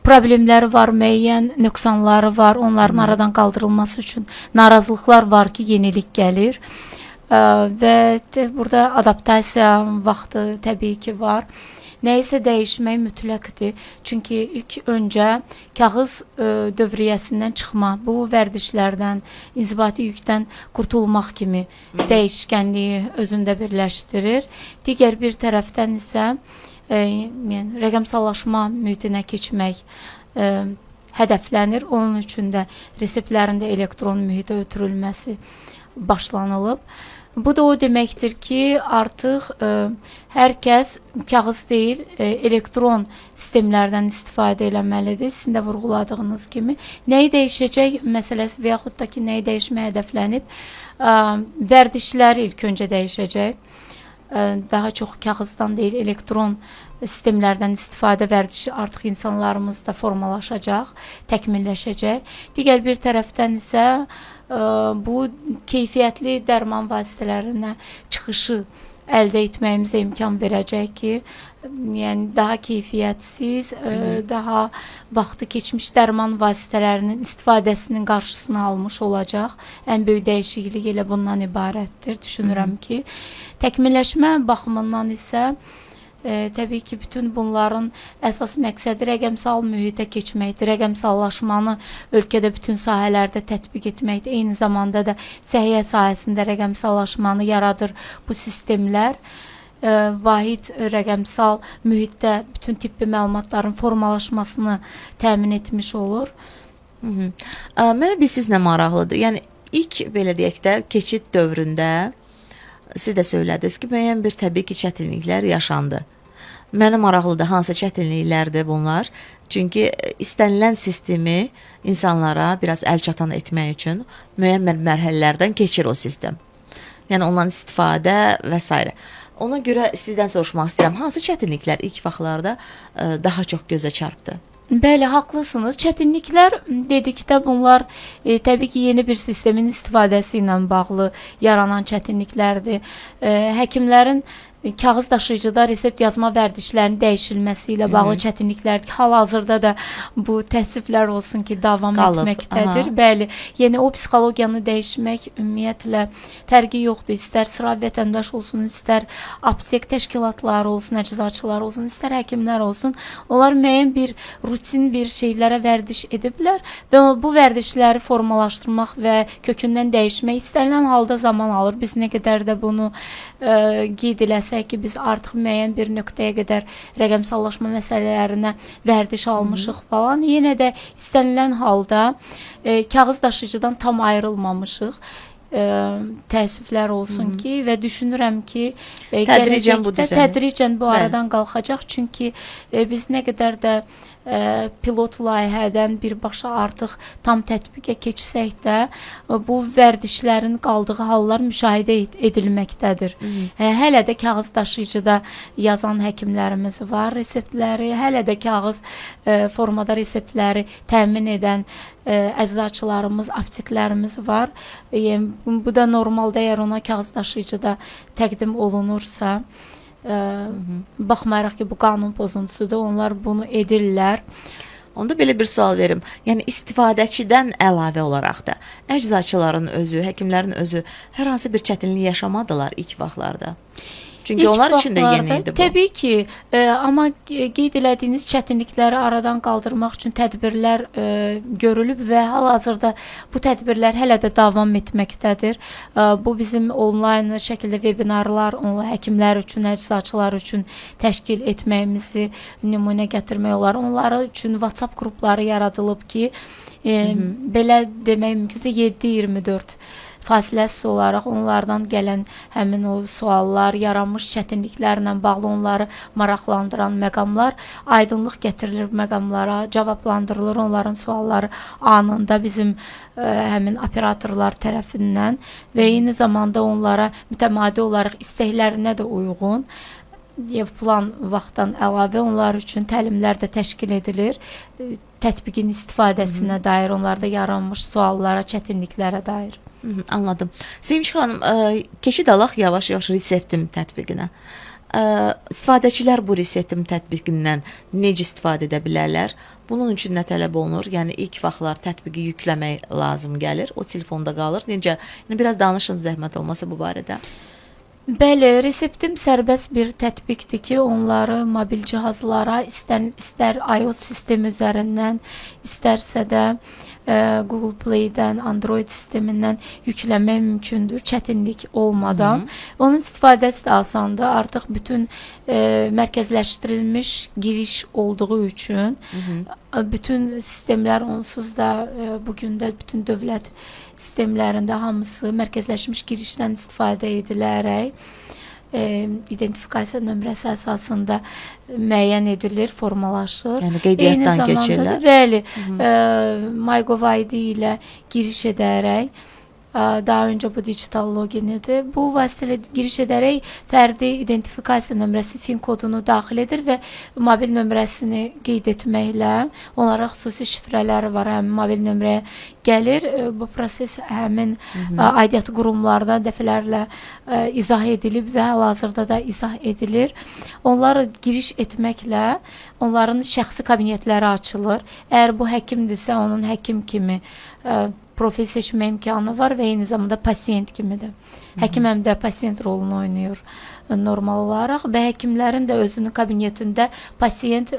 problemləri var, müəyyən nöqsanları var, onların aradan qaldırılması üçün narazılıqlar var ki, yenilik gəlir və burada adaptasiya vaxtı təbii ki var. nəyisə dəyişmək mütləqdir. Çünki ilk öncə kağız dövriyyəsindən çıxma, bu vərdişlərdən, inzibati yükdən qurtulmaq kimi dəyişkənliyi özündə birləşdirir. Digər bir tərəfdən isə yəni rəqəmsallaşma mühitinə keçmək hədəflənir. Onun üçün də reseptlərin də elektron mühitə ötürülməsi başlanılıb. Bu da o deməkdir ki, artıq hər kəs kağız deyil, elektron sistemlərdən istifadə eləməlidir. Sizin də vurğuladığınız kimi. Nəyi dəyişəcək məsələsi və yaxud da ki, nəyi dəyişməyə hədəflənib? Vərdişləri ilk öncə dəyişəcək. Daha çox kağızdan deyil, elektron sistemlərdən istifadə vərdişi artıq insanlarımızda formalaşacaq, təkmilləşəcək. Digər bir tərəfdən isə bu keyfiyyətli dərman vasitələrinə çıxışı əldə etməyimizə imkan verəcək ki, yəni daha keyfiyyətsiz, daha vaxtı keçmiş dərman vasitələrinin istifadəsinin qarşısını almış olacaq. Ən böyük dəyişiklik elə bundan ibarətdir, düşünürəm ki. Təkmilləşmə baxımından isə təbii ki, bütün bunların əsas məqsədi rəqəmsal mühitə keçməkdir. Rəqəmsallaşmanı ölkədə bütün sahələrdə tətbiq etməkdir. Eyni zamanda da səhiyyə sahəsində rəqəmsallaşmanı yaradır bu sistemlər. Vahid rəqəmsal mühitdə bütün tibbi məlumatların formalaşmasını təmin etmiş olur. Mənə bir sizlə maraqlıdır. Yəni ilk belə deyək də keçid dövründə siz də söylədiniz ki, müəyyən bir təbii ki, çətinliklər yaşandı. Mənə maraqlıdır hansı çətinliklərdir bunlar? Çünki istənilən sistemi insanlara biraz əl çatan etmək üçün müəyyən mərhələlərdən keçir o sistem. Yəni ondan istifadə və s. Ona görə sizdən soruşmaq istəyirəm, hansı çətinliklər ilk vaxtlarda daha çox gözə çarpdı? Bəli, haqlısınız. Çətinliklər dedikdə bunlar təbii ki, yeni bir sistemin istifadəsi ilə bağlı yaranan çətinliklərdir. Həkimlərin kağız daşıyıcıda resept yazma vərdişlərinin dəyişilməsi ilə bağlı çətinliklərdir. Hal-hazırda da bu təəssüflər olsun ki, davam etməkdədir. Bəli, yəni o psixologiyanı dəyişmək ümumiyyətlə fərqi yoxdur. İstər sıra vətəndaş olsun, istər aptek təşkilatları olsun, əczaçılar olsun, istər həkimlər olsun. Onlar müəyyən bir rutin bir şeylərə vərdiş ediblər və bu vərdişləri formalaşdırmaq və kökündən dəyişmək istənilən halda zaman alır. Biz nə qədər də bunu qeyd eləsək ki, biz artıq müəyyən bir nöqtəyə qədər rəqəmsallaşma məsələlərinə vərdiş almışıq falan. Yenə də istənilən halda kağız daşıyıcıdan tam ayrılmamışıq. Təəssüflər olsun ki və düşünürəm ki tədricən bu aradan qalxacaq. Çünki biz nə qədər də pilot layihədən birbaşa artıq tam tətbiqə keçsək də bu vərdişlərin qaldığı hallar müşahidə edilməkdədir. Hələ də kağız daşıyıcıda yazan həkimlərimiz var, reseptləri, hələ də kağız formada reseptləri təmin edən əczaçılarımız, apteklərimiz var. Bu da normalda əgər ona kağız daşıyıcıda təqdim olunursa, baxmayaraq ki, bu qanun pozuntusudur, onlar bunu edirlər. Onda belə bir sual verim. Yəni istifadəçidən əlavə olaraq da əczaçıların özü, həkimlərin özü hər hansı bir çətinlik yaşamadılar ilk vaxtlarda. Çünki onlar üçün də yeni idi bu. Təbii ki, amma qeyd elədiyiniz çətinlikləri aradan qaldırmaq üçün tədbirlər görülüb və hal-hazırda bu tədbirlər hələ də davam etməkdədir. Bu bizim onlayn şəkildə vebinarlar həkimlər üçün, əczaçılar üçün təşkil etməyimizi nümunə gətirmək olar. Onlar üçün WhatsApp qrupları yaradılıb ki, belə demək mümkünsə 7-24 fasiləsiz olaraq onlardan gələn həmin o suallar, yaranmış çətinliklərlə bağlı onları maraqlandıran məqamlar aydınlıq gətirilir məqamlara, cavablandırılır onların sualları anında bizim həmin operatorlar tərəfindən və eyni zamanda onlara mütəmadi olaraq istəklərinə də uyğun plan vaxtdan əlavə onlar üçün təlimlər də təşkil edilir. Tətbiqin istifadəsinə dair, onlarda yaranmış suallara, çətinliklərə dair. Anladım. Sevinç xanım, keçid alaq yavaş-yavaş reseptin tətbiqinə. İstifadəçilər bu reseptin tətbiqindən necə istifadə edə bilərlər? Bunun üçün nə tələb olunur? Yəni ilk vaxtlar tətbiqi yükləmək lazım gəlir, o telefonda qalır. Necə? Yəni biraz danışın zəhmət olmasa bu barədə. Bəli, reseptim sərbəst bir tətbiqdir ki, onları mobil cihazlara istər iOS sistemi üzərindən, istərsə də Google Play-dən, Android sistemindən yükləmək mümkündür, çətinlik olmadan. Onun istifadəsi də asandır. Artıq bütün mərkəzləşdirilmiş giriş olduğu üçün bütün sistemlər onsuz da bugün də bütün dövlət sistemlərində hamısı mərkəzləşmiş girişdən istifadə edilərək identifikasiya nömrəsi əsasında müəyyən edilir, formalaşır. Yəni qeydiyyatdan keçirlər. Bəli, MyGov.id ilə giriş edərək daha öncə bu digital loginidir. Bu vasitələ giriş edərək fərdi identifikasiya nömrəsi FIN kodunu daxil edir və mobil nömrəsini qeyd etməklə onlara xüsusi şifrələri var. Həmin mobil nömrəyə gəlir. Bu proses həmin aidiyyatı qurumlarda dəfələrlə izah edilib və hal-hazırda da izah edilir. Onlar giriş etməklə onların şəxsi kabinetləri açılır. Əgər bu həkimdirsə, onun həkim kimi profil seçmə imkanı var və eyni zamanda pasiyent kimidir. Həkim həm də pasiyent rolunu oynayır normal olaraq və həkimlərin də özünün kabinetində pasiyent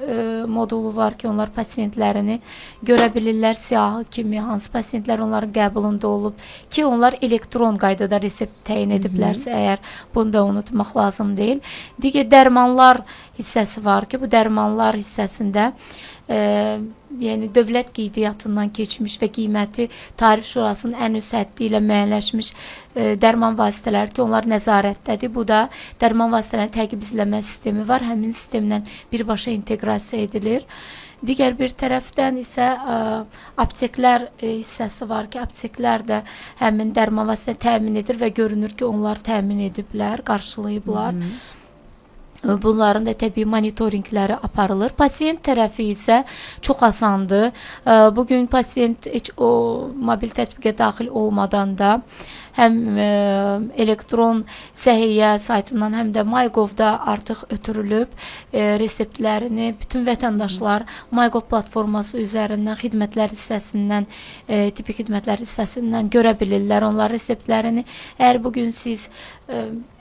modulu var ki, onlar pasiyentlərini görə bilirlər siyahı kimi, hansı pasiyentlər onların qəbulunda olub ki, onlar elektron qaydada resept təyin ediblərsə, əgər bunu da unutmaq lazım deyil. Digər dərmanlar hissəsi var ki, bu dərmanlar hissəsində yəni dövlət qeydiyyatından keçmiş və qiyməti Tarif Şurasının ən üst həddi ilə müəyyənləşmiş dərman vasitələri ki, onlar nəzarətdədir. Bu da dərman vasitələrinin təqib izləmə sistemi var. Həmin sistemlə birbaşa inteqrasiya edilir. Digər bir tərəfdən isə apteklər hissəsi var ki, apteklər də həmin dərman vasitəsini təmin edir və görünür ki, onlar təmin ediblər, qarşılayıblar. Bunların da təbii monitorinqləri aparılır. Pasiyent tərəfi isə çox asandır. Bugün pasiyent heç o mobil tətbiqə daxil olmadan da həm elektron səhiyyə saytından, həm də MyGov-da artıq ötürülüb reseptlərini bütün vətəndaşlar MyGov platforması üzərindən, xidmətlər hissəsindən, tipi xidmətlər hissəsindən görə bilirlər. Onlar reseptlərini, əgər bugün siz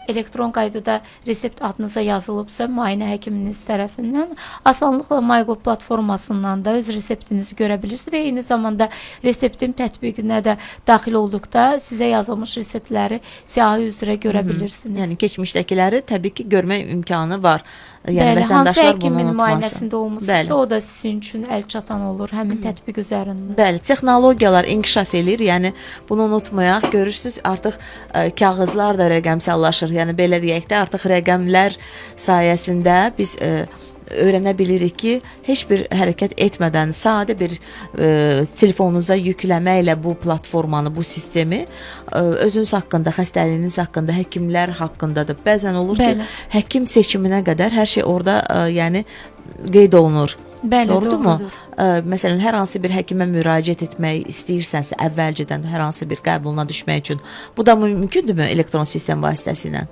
elektron qaydada resept adınıza yazılıbsa müayinə həkiminiz tərəfindən asanlıqla MyGov platformasından da öz reseptinizi görə bilirsiniz və eyni zamanda reseptin tətbiqinə də daxil olduqda sizə yazılmış reseptləri siyahı üzrə görə bilirsiniz. Yəni keçmişdəkiləri təbii ki, görmək imkanı var. Yəni Bəli, hansı vətəndaşlar bunu həkimin unutmasın. müayinəsində olmusunuzsa o da sizin üçün əl çatan olur həmin tətbiq üzərindən. Bəli, texnologiyalar inkişaf eləyir. Yəni bunu unutmayaq. Görürsüz, artıq kağızlar da rəqəmsallaşır. Yəni belə deyək də, artıq rəqəmlər sayəsində biz öyrənə bilirik ki, heç bir hərəkət etmədən sadə bir telefonunuza yükləməklə bu platformanı, bu sistemi özünüz haqqında, xəstəliyiniz haqqında, həkimlər haqqında da bəzən olur Bəli. ki, həkim seçiminə qədər hər şey orada yəni qeyd olunur. Bəli, Doğrudur mu? doğrudur. Məsələn, hər hansı bir həkimə müraciət etmək istəyirsənsə, əvvəlcədən hər hansı bir qəbuluna düşmək üçün, bu da mümkündürmü elektron sistem vasitəsilə?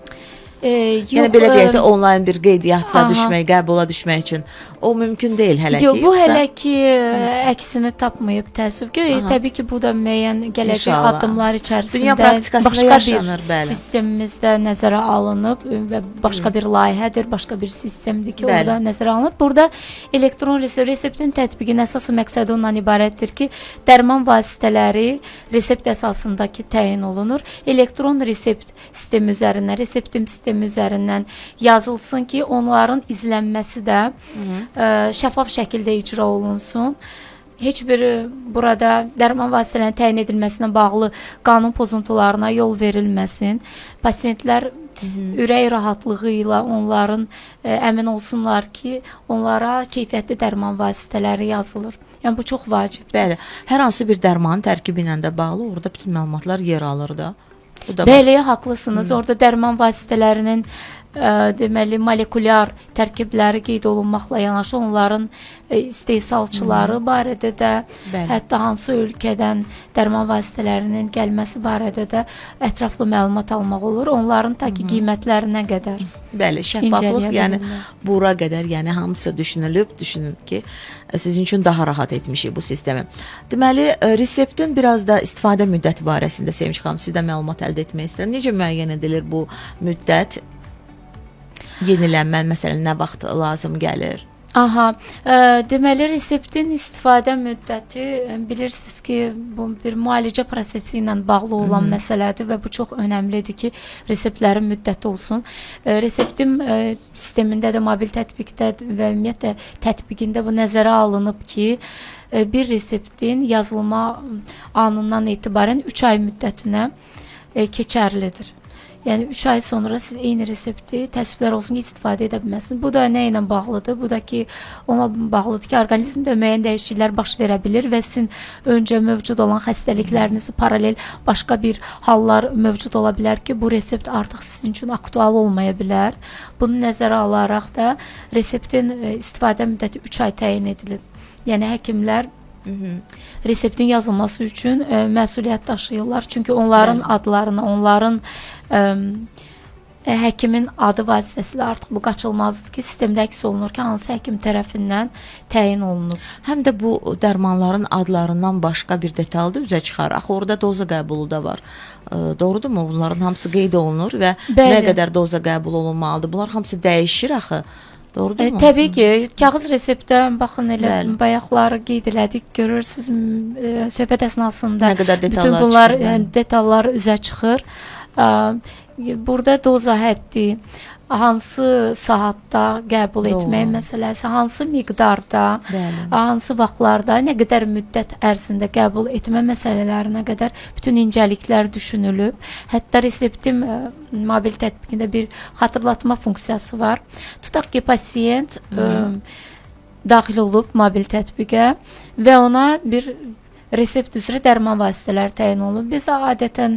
Yəni belə deyək də, onlayn bir qeydiyyata düşmək, qəbula düşmək üçün o mümkün deyil hələ ki. Yox, bu hələ ki əksini tapmayıb təəssüf ki. Təbii ki, bu da müəyyən gələcək İnşallah. addımlar içərisində Dünya praktikasında başqa yaşanır, bir bəli. sistemimizdə nəzərə alınıb və başqa bir layihədir, başqa bir sistemdir ki, Bəli. orada nəzərə alınıb. Burada elektron reseptin tətbiqinin əsas məqsədi ondan ibarətdir ki, dərman vasitələri resept əsasındakı təyin olunur. Elektron resept sistemi üzərindən, reseptim sistemi üzərindən yazılsın ki, onların izlənməsi də şəffaf şəkildə icra olunsun. Heç bir burada dərman vasitələrinin təyin edilməsinə bağlı qanun pozuntularına yol verilməsin. Pasiyentlər ürək rahatlığı ilə onların əmin olsunlar ki, onlara keyfiyyətli dərman vasitələri yazılır. Yəni bu çox vacibdir. Bəli, hər hansı bir dərmanın tərkibi ilə də bağlı orada bütün məlumatlar yer alır da. Bu da Bəli, haqlısınız. Orada dərman vasitələrinin deməli molekulyar tərkibləri qeyd olunmaqla yanaşı onların istehsalçıları barədə də, Bəli. hətta hansı ölkədən dərman vasitələrinin gəlməsi barədə də ətraflı məlumat almaq olur. Onların ta ki qiymətlərinə qədər. Bəli, şəffaflıq, İncələyə yəni bilirlər. bura qədər, yəni hamısı düşünülüb, düşünün ki, sizin üçün daha rahat etmişik bu sistemi. Deməli, reseptin biraz da istifadə müddəti barəsində Sevinç xanım sizdən məlumat əldə etmək istəyirəm. Necə müəyyən edilir bu müddət? Yenilənmə məsələn nə vaxt lazım gəlir? Aha, deməli reseptin istifadə müddəti bilirsiniz ki, bu bir müalicə prosesi ilə bağlı olan məsələdir və bu çox önəmlidir ki, reseptlərin müddəti olsun. Reseptin sistemində də, mobil tətbiqdə və ümumiyyətlə tətbiqində bu nəzərə alınıb ki, bir reseptin yazılma anından etibarən 3 ay müddətinə keçərlidir. Yəni 3 ay sonra siz eyni resepti təəssüflər olsun ki, istifadə edə bilməzsiniz. Bu da nə ilə bağlıdır? Bu da ki, ona bağlıdır ki, orqanizmdə müəyyən dəyişikliklər baş verə bilir və sizin öncə mövcud olan xəstəliklərinizi paralel başqa bir hallar mövcud ola bilər ki, bu resept artıq sizin üçün aktual olmaya bilər. Bunu nəzərə alaraq da reseptin istifadə müddəti 3 ay təyin edilib. Yəni həkimlər reseptin yazılması üçün məsuliyyət daşıyırlar. Çünki onların adlarına, onların həkimin adı vasitəsilə artıq bu qaçılmazdır ki, sistemdə əks olunur ki, hansı həkim tərəfindən təyin olunub. Həm də bu dərmanların adlarından başqa bir detal da üzə çıxar. Axı orada doza qəbulu da var. Doğrudurmu? Bunların hamısı qeyd olunur və Bəli. nə qədər doza qəbul olunmalıdır? Bunlar hamısı dəyişir axı. Doğrudurmu? Təbii ki, kağız reseptdə baxın elə Bəli. bayaqları qeyd elədik, görürsüz söhbət əsnasında Nə qədər bütün detallar bunlar çıxır, bəli. detallar üzə çıxır. Burada doza həddi, hansı saatda qəbul Doğru. etmək məsələsi, hansı miqdarda, Bəli. hansı vaxtlarda, nə qədər müddət ərzində qəbul etmə məsələlərinə qədər bütün incəliklər düşünülüb. Hətta reseptin mobil tətbiqində bir xatırlatma funksiyası var. Tutaq ki, pasiyent daxil olub mobil tətbiqə və ona bir resept üzrə dərman vasitələri təyin olunur. Biz adətən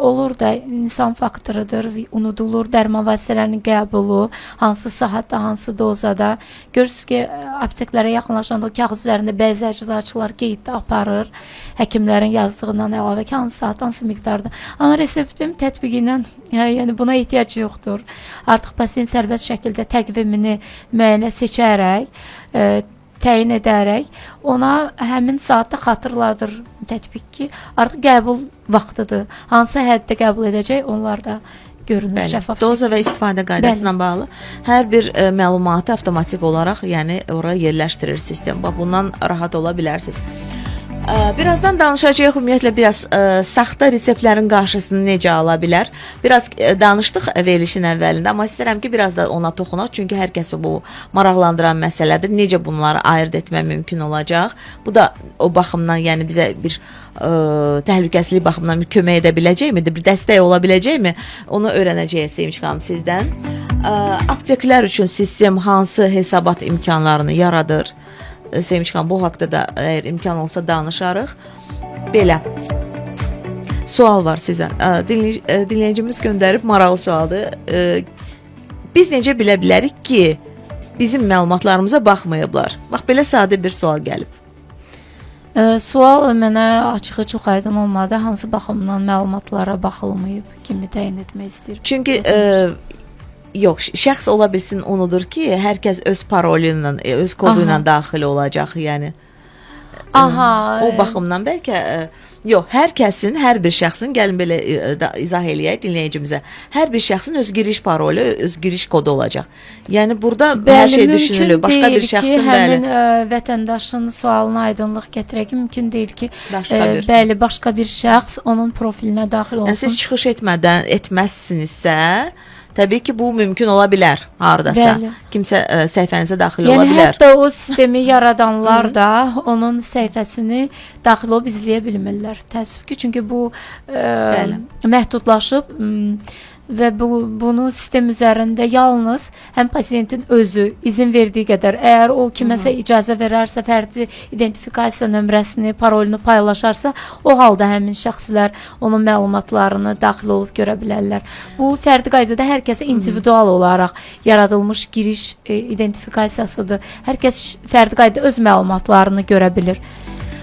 olur da insan faktorudur, unudulur dərman vasitələrinin qəbulu, hansı saatda, hansı dozada. Görürsünüz ki, apteklərə yaxınlaşanda o kağız üzərində bəzi əczaçılar qeyd aparır, həkimlərin yazdığından əlavə ki, hansı saat, hansı miqdarda. Amma reseptin tətbiqindən yəni buna ehtiyac yoxdur. Artıq pasiyent sərbəst şəkildə təqvimini müəyyənə seçərək, təyin edərək ona həmin saatda xatırladır tətbiq ki, artıq qəbul vaxtıdır. Hansı həddə qəbul edəcək, onlar da görünür şəffaf. Doza və istifadə qaydasına bağlı hər bir məlumatı avtomatik olaraq, yəni ora yerləşdirir sistem. Bax, bundan rahat ola bilərsiniz. Birazdan danışacağıq ümumiyyətlə biraz saxta reseptlərin qarşısını necə ala bilər. Biraz danışdıq verilişin əvvəlində, amma istərəm ki, biraz da ona toxunaq. Çünki hər kəsi bu maraqlandıran məsələdir. Necə bunları ayırd etmək mümkün olacaq? Bu da o baxımdan, yəni bizə bir təhlükəsizlik baxımından bir kömək edə biləcəkmi? Bir dəstək ola biləcəkmi? Onu öyrənəcəyik Sevinç xanım sizdən. Apteklər üçün sistem hansı hesabat imkanlarını yaradır? Sevinç xanım, bu haqda da əgər imkan olsa danışarıq. Belə sual var sizə. Dinləyicimiz göndərib maraqlı sualdır. Biz necə bilə bilərik ki, bizim məlumatlarımıza baxmayıblar? Bax, belə sadə bir sual gəlib. Sual mənə açığı çox aydın olmadı. Hansı baxımdan məlumatlara baxılmayıb kimi təyin etmək istəyir. Çünki yox, şəxs ola bilsin unudur ki, hər kəs öz parolu ilə, öz kodu ilə daxil olacaq, yəni. Aha. O baxımdan bəlkə yox, hər kəsin, hər bir şəxsin, gəlin belə izah eləyək dinləyicimizə. Hər bir şəxsin öz giriş parolu, öz giriş kodu olacaq. Yəni burada hər şey düşünülür. Başqa bir şəxsin həmin vətəndaşın sualına aydınlıq gətirək ki, mümkün deyil ki, bəli, başqa bir şəxs onun profilinə daxil olsun. Yəni siz çıxış etməzsinizsə, təbii ki, bu mümkün ola bilər haradasa. Bəli. Kimsə səhifənizə daxil ola Yəni bilər. hətta o sistemi yaradanlar da onun səhifəsini daxil olub izləyə bilmirlər. Təəssüf ki, çünki bu məhdudlaşıb və bunu sistem üzərində yalnız həm pasiyentin özü izin verdiyi qədər, əgər o kiməsə icazə verərsə, fərdi identifikasiya nömrəsini, parolunu paylaşarsa, o halda həmin şəxslər onun məlumatlarını daxil olub görə bilərlər. Bu fərdi qaydada hər kəsə individual olaraq yaradılmış giriş identifikasiyasıdır. Hər kəs fərdi qaydada öz məlumatlarını görə bilir.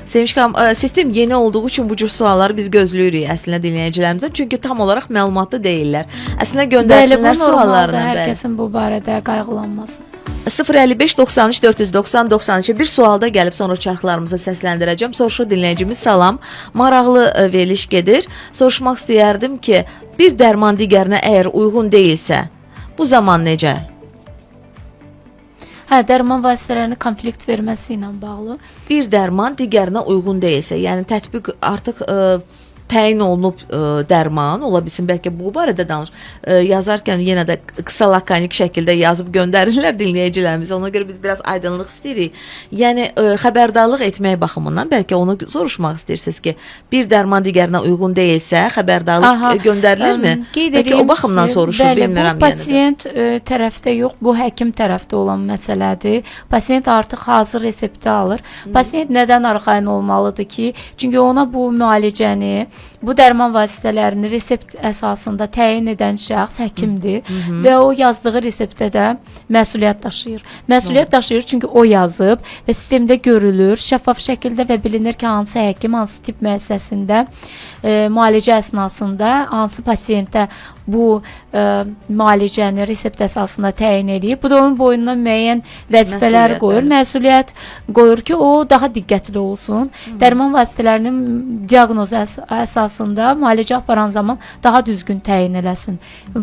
Sevinç xanım, sistem yeni olduğu üçün bu cür sualları biz gözləyirik əslində dinləyicilərimizdən. Çünki tam olaraq məlumatlı deyillər. Əslində göndərsinlər suallarını. Hər kəsin bu barədə qayğılanmasın. 055 93 490 92 bir sualda gəlib sonra çarxlarımıza səsləndirəcəm. Soruşur dinləyicimiz, salam. Maraqlı veriliş gedir. Soruşmaq istəyərdim ki, bir dərman digərinə əgər uyğun deyilsə, bu zaman necə? Hə, dərman vasitələrinin konflikt verməsi ilə bağlı. Bir dərman digərinə uyğun deyilsə, yəni tətbiq artıq təyin olunub dərman ola bilsin, bəlkə bu barədə danış. Yazarkən yenə də qısa lakonik şəkildə yazıb göndərirlər dinləyicilərimiz. Ona görə biz biraz aydınlıq istəyirik. Yəni xəbərdarlıq etmək baxımından bəlkə onu soruşmaq istəyirsiniz ki, bir dərman digərinə uyğun deyilsə, xəbərdarlıq göndərilirmi? Bəlkə o baxımdan soruşur, bilmirəm. Bu pasiyent tərəfdə yox, bu həkim tərəfdə olan məsələdir. Pasiyent artıq hazır resepti alır. Pasiyent nədən arxayın olmalıdır ki, çünki ona bu müalicəni, bu dərman vasitələrini resept əsasında təyin edən şəxs həkimdir və o yazdığı reseptdə də məsuliyyət daşıyır. Məsuliyyət daşıyır çünki o yazıb və sistemdə görülür, şəffaf şəkildə və bilinir ki, hansı həkim, hansı tibb müəssisəsində müalicə əsnasında hansı pasiyentə bu müalicəni resept əsasında təyin edib. Bu da onun boynuna müəyyən vəzifələr qoyur, məsuliyyət qoyur ki, o daha diqqətli olsun. Dərman vasitələrinin diaqnozu əsasında müalicə aparan zaman daha düzgün təyin eləsin.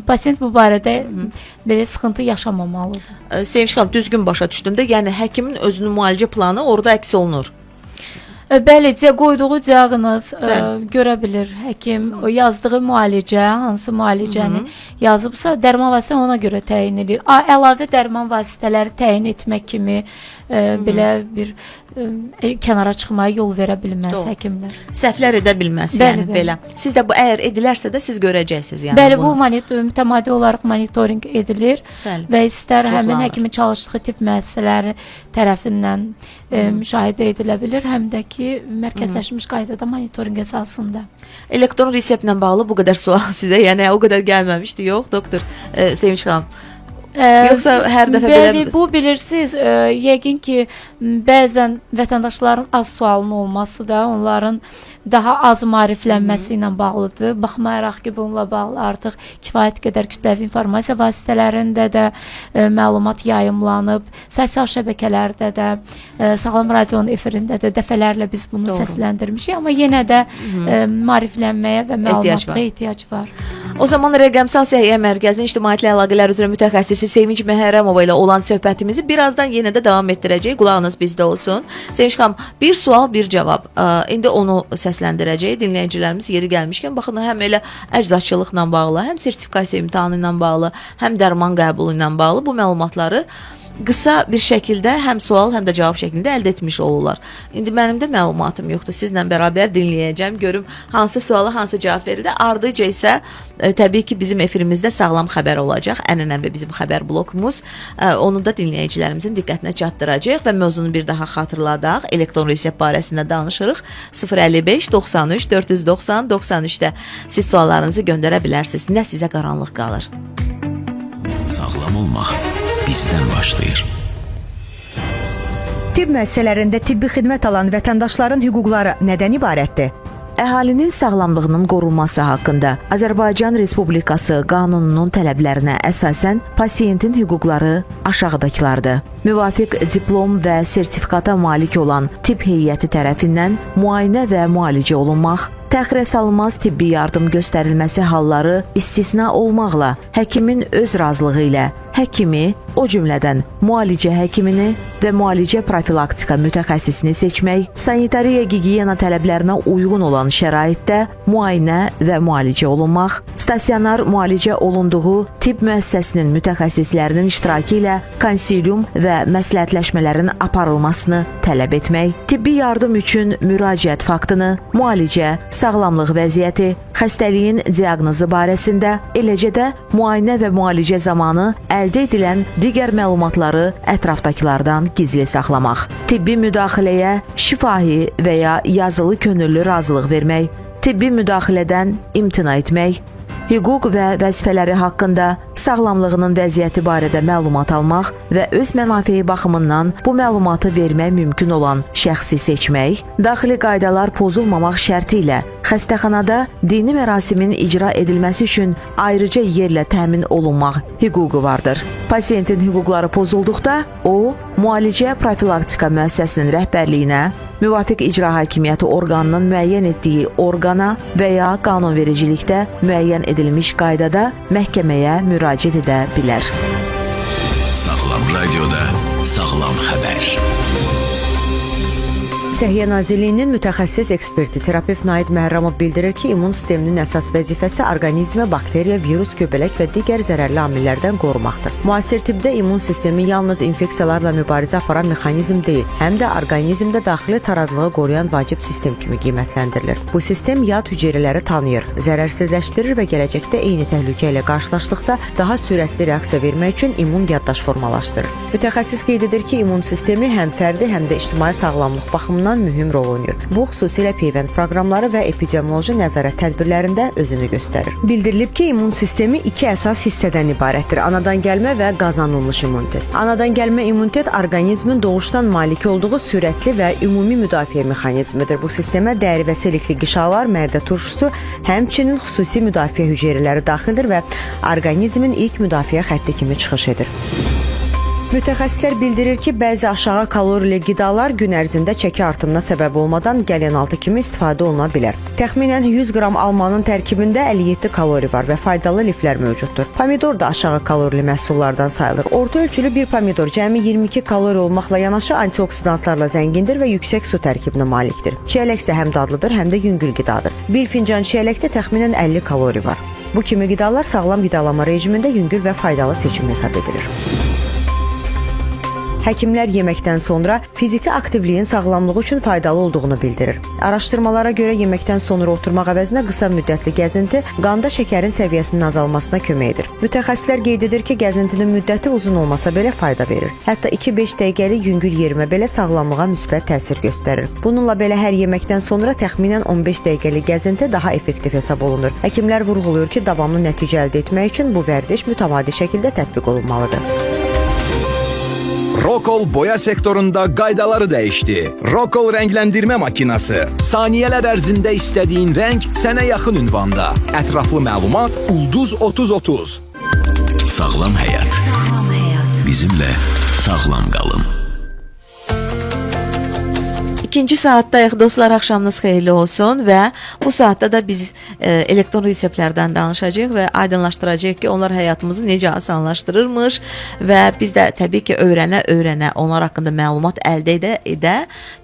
Pasiyent bu barədə belə sıxıntı yaşamamalıdır. Sevinç xanım, düzgün başa düşdüm də, yəni həkimin özünün müalicə planı orada əks olunur. Bəli, qoyduğu diaqnoz görə bilir həkim, yazdığı müalicə, hansı müalicəni yazıbsa, dərman vasitə ona görə təyin edir. Əlavə dərman vasitələri təyin etmək kimi belə bir kənara çıxmaya yol verə bilməz həkimlər. Səhvlər edə bilməz, yəni belə. Siz də bu əgər edilərsə də siz görəcəksiniz. Yəni bəli, bu mütəmadi olaraq monitorinq edilir və istər həmin həkimin çalışdığı tibb müəssisələri tərəfindən müşahidə edilə bilir, həm də ki, mərkəzləşmiş qaydada monitorinq əsasında. Elektron reseptlə bağlı bu qədər sual sizə, yəni o qədər gəlməmişdi, yox, doktor Sevinç xanım? Yoxsa hər dəfə belə... Bəli, bu bilirsiniz, yəqin ki, bəzən vətəndaşların az sualının olması da onların daha az maariflənməsi ilə bağlıdır. Baxmayaraq ki, bununla bağlı artıq kifayət qədər kütləvi informasiya vasitələrində də məlumat yayımlanıb, sosial şəbəkələrdə də, Sağlam Radionun efirində də dəfələrlə biz bunu səsləndirmişik, amma yenə də maariflənməyə və məlumatlara ehtiyac var. O zaman Rəqəmsal Səhiyyə Mərkəzinin İctimaiyyətlə Əlaqələr üzrə mütəxəssisi Sevinç Məhərrəmova ilə olan söhbətimizi birazdan yenə də davam etdirəcək. Qulağınız bizdə olsun. Sevinç xanım, bir sual, bir cavab. İndi onu səsləndirəcək. Dinləyicilərimiz yeri gəlmişkən, baxın, həm elə əczaçılıqla bağlı, həm sertifikasiya imtahanı ilə bağlı, həm dərman qəbulu ilə bağlı bu məlumatları qısa bir şəkildə həm sual, həm də cavab şəklində əldə etmiş olurlar. İndi mənim də məlumatım yoxdur. Sizlə bərabər dinləyəcəm, görüm hansı suala hansı cavab verildi. Ardıca isə təbii ki, bizim efirimizdə sağlam xəbər olacaq. Ən önəmli bizim xəbər blokumuz. Onu da dinləyicilərimizin diqqətinə çatdıracaq və mövzunu bir daha xatırladaq. Elektron resept barəsində danışırıq. 055 93 490 93-də siz suallarınızı göndərə bilərsiniz. Nə sizə qaranlıq qalır? Sağlam olmaq bizdən başlayır. Tibb müəssisələrində tibbi xidmət alan vətəndaşların hüquqları nədən ibarətdir? Əhalinin sağlamlığının qorunması haqqında Azərbaycan Respublikası qanununun tələblərinə əsasən pasiyentin hüquqları aşağıdakılardır. Müvafiq diplom və sertifikata malik olan tibb heyəti tərəfindən müayinə və müalicə olunmaq, təxirə salınmaz tibbi yardım göstərilməsi halları istisna olmaqla həkimin öz razılığı ilə həkimi, o cümlədən müalicə həkimini və müalicə profilaktika mütəxəssisini seçmək, sanitariya gigiyena tələblərinə uyğun olan şəraitdə müayinə və müalicə olunmaq, stasionar müalicə olunduğu tibb müəssisəsinin mütəxəssislərinin iştirakı ilə konsilium və məsləhətləşmələrin aparılmasını tələb etmək, tibbi yardım üçün müraciət faktını, müalicə, sağlamlıq vəziyyəti, xəstəliyin diaqnozu barəsində, eləcə də müayinə və müalicə zamanı əldə edilən digər məlumatları ətrafdakılardan gizli saxlamaq, tibbi müdaxiləyə şifahi və ya yazılı könüllü razılıq vermək, tibbi müdaxilədən imtina etmək, hüquq və vəzifələri haqqında sağlamlığının vəziyyəti barədə məlumat almaq və öz mənafeyi baxımından bu məlumatı vermək mümkün olan şəxsi seçmək, daxili qaydalar pozulmamaq şərti ilə xəstəxanada dini mərasimin icra edilməsi üçün ayrıca yerlə təmin olunmaq hüququ vardır. Pasientin hüquqları pozulduqda o, müalicə profilaktika müəssisəsinin rəhbərliyinə, müvafiq icra hakimiyyəti orqanının müəyyən etdiyi orqana və ya qanunvericilikdə müəyyən edilmiş qaydada məhkəməyə müraciət edə bilər. Sağlam radioda sağlam xəbər. Səhiyyə Nazirliyinin mütəxəssis eksperti terapevt Naid Məhərrəmov bildirir ki, immun sisteminin əsas vəzifəsi orqanizmə bakteriya, virus, göbələk və digər zərərli amillərdən qorumaqdır. Müasir tibbdə immun sistemi yalnız infeksiyalarla mübarizə aparan mexanizm deyil, həm də orqanizmdə daxili tarazlığı qoruyan vacib sistem kimi qiymətləndirilir. Bu sistem yad hüceyrələri tanıyır, zərərsizləşdirir və gələcəkdə eyni təhlükə ilə qarşılaşdıqda daha sürətli reaksiya vermək üçün immun yaddaş formalaşdırır. Mütəxəssis qeyd edir ki, immun sistemi həm fərdi, həm də ictimai sağlamlıq baxımından mühüm rol oynayır. Bu xüsusilə peyvənd proqramları və epidemioloji nəzarət tədbirlərində özünü göstərir. Bildirilib ki, immun sistemi iki əsas hissədən ibarətdir: anadan gəlmə və qazanılmış immunitet. Anadan gəlmə immunitet orqanizmin doğuşdan malik olduğu sürətli və ümumi müdafiə mexanizmidir. Bu sistemə dəri və selikli qişalar, mədə turşusu, həmçinin xüsusi müdafiə hüceyrələri daxildir və orqanizmin ilk müdafiə xətti kimi çıxış edir. Mütəxəssislər bildirir ki, bəzi aşağı kalorili qidalar gün ərzində çəki artımına səbəb olmadan gələnaltı kimi istifadə oluna bilər. Təxminən 100 qram almanın tərkibində 57 kalori var və faydalı liflər mövcuddur. Pomidor da aşağı kalorili məhsullardan sayılır. Orta ölçülü bir pomidor cəmi 22 kalori olmaqla yanaşı antioksidantlarla zəngindir və yüksək su tərkibinə malikdir. Çiyələk isə həm dadlıdır, həm də yüngül qidadır. Bir fincan çiyələkdə təxminən 50 kalori var. Bu kimi qidalar sağlam qidalama rejimində yüngül və faydalı seçim hesab edilir. Həkimlər yeməkdən sonra fiziki aktivliyin sağlamlığı üçün faydalı olduğunu bildirir. Araşdırmalara görə yeməkdən sonra oturmaq əvəzinə qısa müddətli gəzinti qanda şəkərin səviyyəsinin azalmasına kömək edir. Mütəxəssislər qeyd edir ki, gəzintinin müddəti uzun olmasa belə fayda verir. Hətta 2-5 dəqiqəlik yüngül yerimə belə sağlamlığa müsbət təsir göstərir. Bununla belə hər yeməkdən sonra təxminən 15 dəqiqəlik gəzinti daha effektiv hesab olunur. Həkimlər vurğulayır ki, davamlı nəticə əldə etmək üçün bu vərdiş mütəmadi şəkildə tətbiq olunmalıdır. Rokol boya sektorunda qaydaları dəyişdi. Rokol rəngləndirmə makinası. Saniyələr ərzində istədiyin rəng sənə yaxın ünvanda. Ətraflı məlumat Ulduz 3030. Sağlam həyat. Sağlam həyat. Bizimlə sağlam qalın. İkinci saatdayıq dostlar, axşamınız xeyirli olsun və bu saatda da biz elektron reseptlərdən danışacağıq və aydınlaşdıracağıq ki, onlar həyatımızı necə asanlaşdırırmış və biz də təbii ki, öyrənə onlar haqqında məlumat əldə edə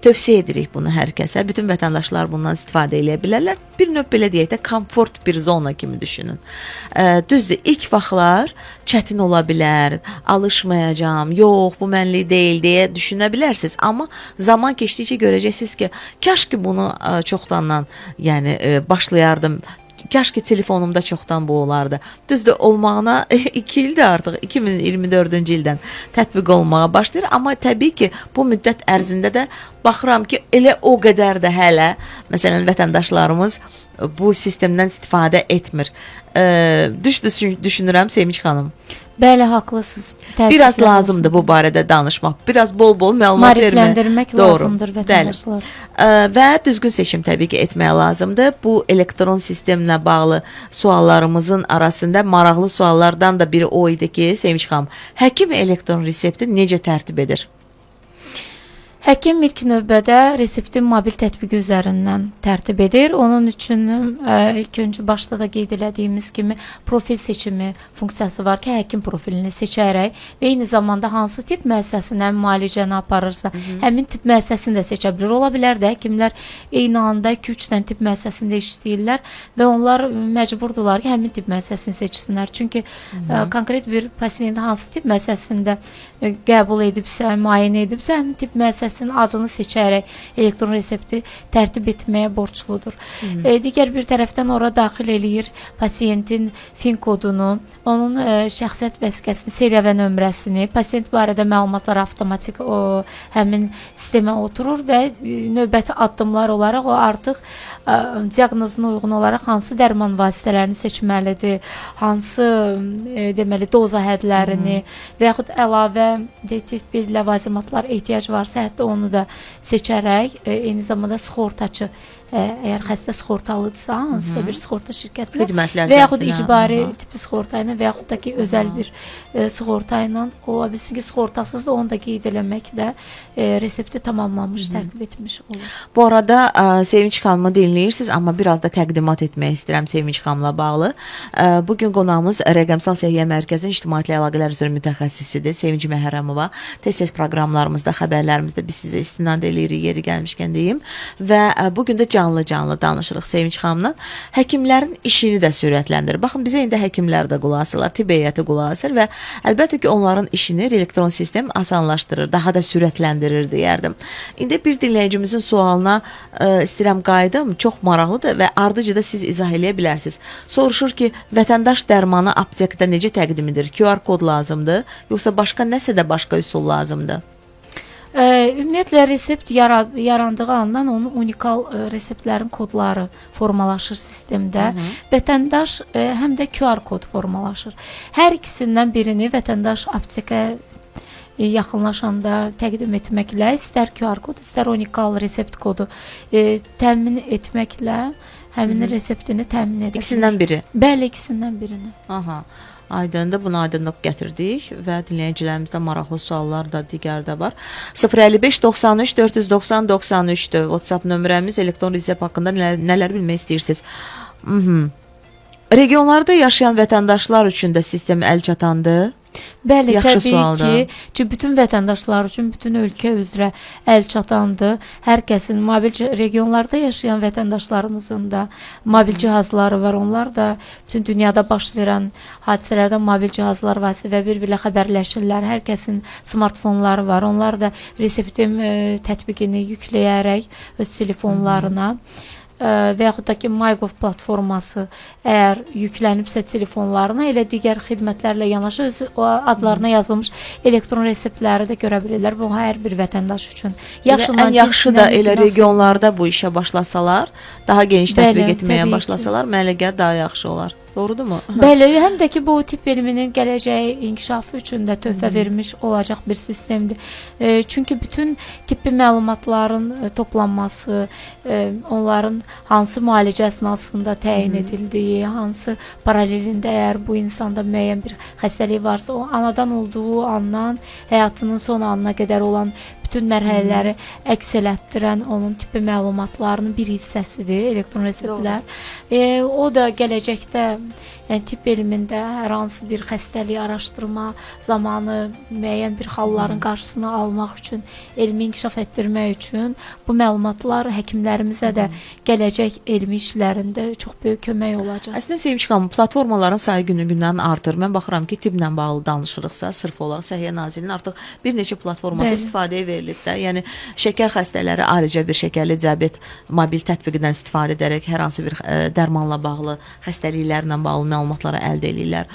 tövsiyə edirik bunu hər kəsə. Bütün vətəndaşlar bundan istifadə edə bilərlər. Bir növ belə deyək də, komfort bir zona kimi düşünün. Düzdür, ilk vaxtlar çətin ola bilər, alışmayacağam, yox, bu mənlik deyil deyə düşünə bilərsiniz. Amma zaman keçdikcə görəcəksiniz ki, kaş ki bunu çoxdandan başlayardım. Kaş ki telefonumda çoxdan bu olardı. Düzdür, olmağına 2 ildir artıq, 2024-cü ildən tətbiq olmağa başlayır. Amma təbii ki, bu müddət ərzində də baxıram ki, elə o qədər də hələ, məsələn, vətəndaşlarımız bu sistemdən istifadə etmir. Düşünürəm, Sevinç xanım. Bəli, haqlısınız. Biraz lazımdır bu barədə danışmaq. Biraz bol-bol məlumat vermək. Maarifləndirmək lazımdır vətəndaşlar. Və düzgün seçim təbii ki, etmək lazımdır. Bu elektron sistemlə bağlı suallarımızın arasında maraqlı suallardan da biri o idi ki, Sevinç xanım, həkim elektron resepti necə tərtib edir? Həkim ilk növbədə reseptin mobil tətbiqi üzərindən tərtib edir. Onun üçün ilk öncə başda da qeyd elədiyimiz kimi profil seçimi funksiyası var ki, həkim profilini seçərək və eyni zamanda hansı tip müəssisəsindən müalicəni aparırsa, həmin tip müəssisəsini də seçə bilər. Ola bilər də həkimlər eyni anda 2-3 dənə tip müəssisəsində işləyirlər və onlar məcburdurlar ki, həmin tip müəssisəsini seçsinlər. Çünki konkret bir pasiyent hansı tip müəssisəsində qəbul edibsə, müayinə edibsə, həmin tip müəssisəsinin adını seçərək elektron resepti tərtib etməyə borcludur. Digər bir tərəfdən ora daxil eləyir pasiyentin FIN kodunu, onun şəxsiyyət vəsiqəsini, seriya və nömrəsini, pasiyent barədə məlumatlar avtomatik həmin sistemə oturur və növbəti addımlar olaraq o artıq diaqnozuna uyğun olaraq hansı dərman vasitələrini seçməlidir, hansı deməli doza hədlərini və yaxud əlavə bir ləvazimatlar ehtiyac varsa, hətta onu da seçərək eyni zamanda sığortaçı əgər xəstə sığortalıdırsa, hansısa bir sığorta şirkətinə və yaxud icbari tipi sığorta ilə və yaxud da ki, özəl bir sığorta ilə ola bilsin ki, sığortasız da onu da qeyd eləməklə resepti tamamlanmış, tərtib etmiş olur. Bu arada Sevinç xanımı dinləyirsiniz, amma biraz da təqdimat etmək istəyirəm Sevinç xanımla bağlı. Bugün qonağımız Rəqəmsal Səhiyyə Mərkəzinin İctimaiyyətlə Əlaqələr üzrə mütəxəssisidir, Sevinç Məhərrəmova. Tez-tez proqramlarımızda, xəbərlərimizdə biz sizə istinad eləyirik, yeri gəlmişkən deyim. Və bugün də canlı danışırıq Sevinç xanımla. Həkimlərin işini də sürətləndirir. Baxın, bizə indi həkimlər də qulaq asırlar, tibb heyəti qulaq asır və əlbəttə ki, onların işini elektron sistem asanlaşdırır, daha da sürətləndirir deyərdim. İndi bir dinləyicimizin sualına istəyirəm qayıdım, çox maraqlıdır və ardıcı da siz izah eləyə bilərsiniz. Soruşur ki, vətəndaş dərmanı aptekdə necə təqdim edir? QR kod lazımdır, yoxsa başqa nəsə də başqa üsul lazımdır? Ümumiyyətlə resept yarandığı andan onun unikal reseptlərin kodları formalaşır sistemdə. Vətəndaş həm də QR kod formalaşır. Hər ikisindən birini vətəndaş aptekə yaxınlaşanda təqdim etməklə, istər QR kod, istər unikal resept kodu təmin etməklə həmin reseptini təmin edir. İkisindən biri? Bəli, ikisindən birini. Aha. Aydındır, buna aydınlıq gətirdik və dinləyicilərimizdə maraqlı suallar da digər də var. 055 93 490 93-dür. WhatsApp nömrəmiz, elektron resept haqqında nələr bilmək istəyirsiniz? Regionlarda yaşayan vətəndaşlar üçün də sistem əl çatandır. Bəli, Yaxşı təbii sualdır. ki, bütün vətəndaşlar üçün bütün ölkə üzrə əl çatandır. Hər kəsin mobil regionlarda yaşayan vətəndaşlarımızın da mobil cihazları var. Onlar da bütün dünyada baş verən hadisələrdən mobil cihazlar vasitəsilə bir-birlə xəbərləşirlər. Hər kəsin smartfonları var. Onlar da reseptim tətbiqini yükləyərək öz telefonlarına və yaxud da ki, MyGov platforması əgər yüklənibsə telefonlarına, elə digər xidmətlərlə yanaşı öz adlarına yazılmış elektron reseptləri də görə bilirlər. Bu, hər bir vətəndaş üçün. Ən yaxşı da elə regionlarda bu işə başlasalar, daha geniş tətbiq etməyə başlasalar, mənə elə gəlir daha yaxşı olar. Doğrudurmu? Bəli, həm də ki, bu tibb elminin gələcəyi inkişafı üçün də töhfə vermiş olacaq bir sistemdir. Çünki bütün tibbi məlumatların toplanması, onların hansı müalicə əsnasında təyin edildiyi, hansı paralelində əgər bu insanda müəyyən bir xəstəlik varsa, o anadan olduğu andan həyatının son anına qədər olan bütün mərhələləri əks elətdirən onun tibbi məlumatlarının bir hissəsidir elektron reseptlər. O da gələcəkdə tibb elmində hər hansı bir xəstəliyi araşdırma zamanı müəyyən bir halların qarşısını almaq üçün, elmi inkişaf etdirmək üçün bu məlumatlar həkimlərimizə də gələcək elmi işlərində çox böyük kömək olacaq. Əslində Sevinç xanım, platformaların sayı günü-gündən artır. Mən baxıram ki, tibblə bağlı danışırıqsa, sırf olaraq Səhiyyə Nazirliyinin artıq bir neçə platforması istifadəyə verilib də. Yəni şəkər xəstələri ayrıca bir şəkərli diabet mobil tətbiqindən istifadə edərək hər hansı bir dərmanla bağlı, xəstəliklərlə bağlı məlumatları əldə edirlər.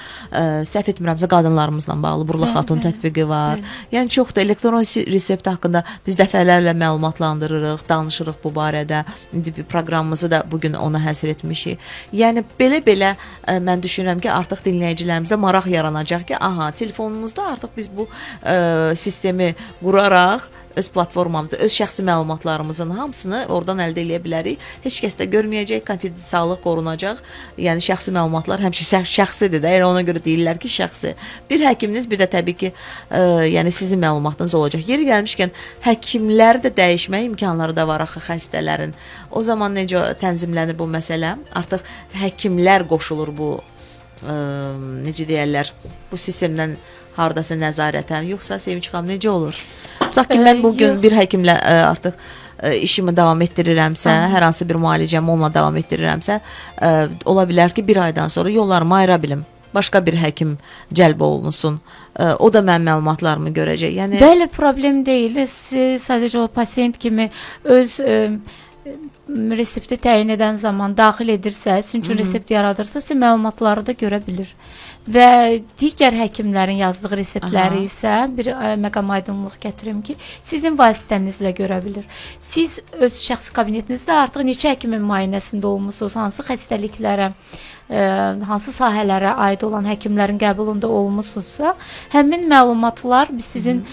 Səhv etmirəmsə qadınlarımızla bağlı Burla Xatun tətbiqi var. Yəni çox da elektron resept haqqında biz dəfələrlə məlumatlandırırıq, danışırıq bu barədə. İndi bir proqramımızı da bugün ona həsr etmişik. Yəni belə mən düşünürəm ki, artıq dinləyicilərimizdə maraq yaranacaq ki, aha, telefonumuzda artıq biz bu sistemi quraraq öz platformamızda öz şəxsi məlumatlarımızın hamısını oradan əldə edə bilərik. Heç kəs də görməyəcək, konfidensiallıq qorunacaq. Yəni şəxsi məlumatlar həmişə şəxsidir də. Yəni ona görə deyirlər ki, şəxsi. Bir həkiminiz, bir də təbii ki, yəni sizin məlumatınız olacaq. Yeri gəlmişkən həkimlər də dəyişmə imkanları da var axı xəstələrin. O zaman necə tənzimlənir bu məsələ? Artıq həkimlər qoşulur bu necə deyirlər, bu sistemdən hardasa nəzarətə, yoxsa Sevinç xanım necə olur? Tutaq ki, mən bugün bir həkimlə artıq işimi davam etdirirəmsə, hər hansı bir müalicəmi onunla davam etdirirəmsə, ola bilər ki, bir aydan sonra yollarımı ayıra bilim. Başqa bir həkim cəlb olunsun. O da mənim məlumatlarımı görəcək. Yəni Bəli, problem deyil. Siz sadəcə o pasiyent kimi öz resepti təyin edən zaman daxil edirsə, sizin üçün resept yaradırsa, siz məlumatları da görə bilir. Və digər həkimlərin yazdığı reseptləri isə bir məqam aydınlıq gətirim ki, sizin vasitənizlə görə bilir. Siz öz şəxsi kabinetinizdə artıq neçə həkimin müayinəsində olmusunuz, hansı xəstəliklərə, hansı sahələrə aid olan həkimlərin qəbulunda olmusunuzsa, həmin məlumatlar sizin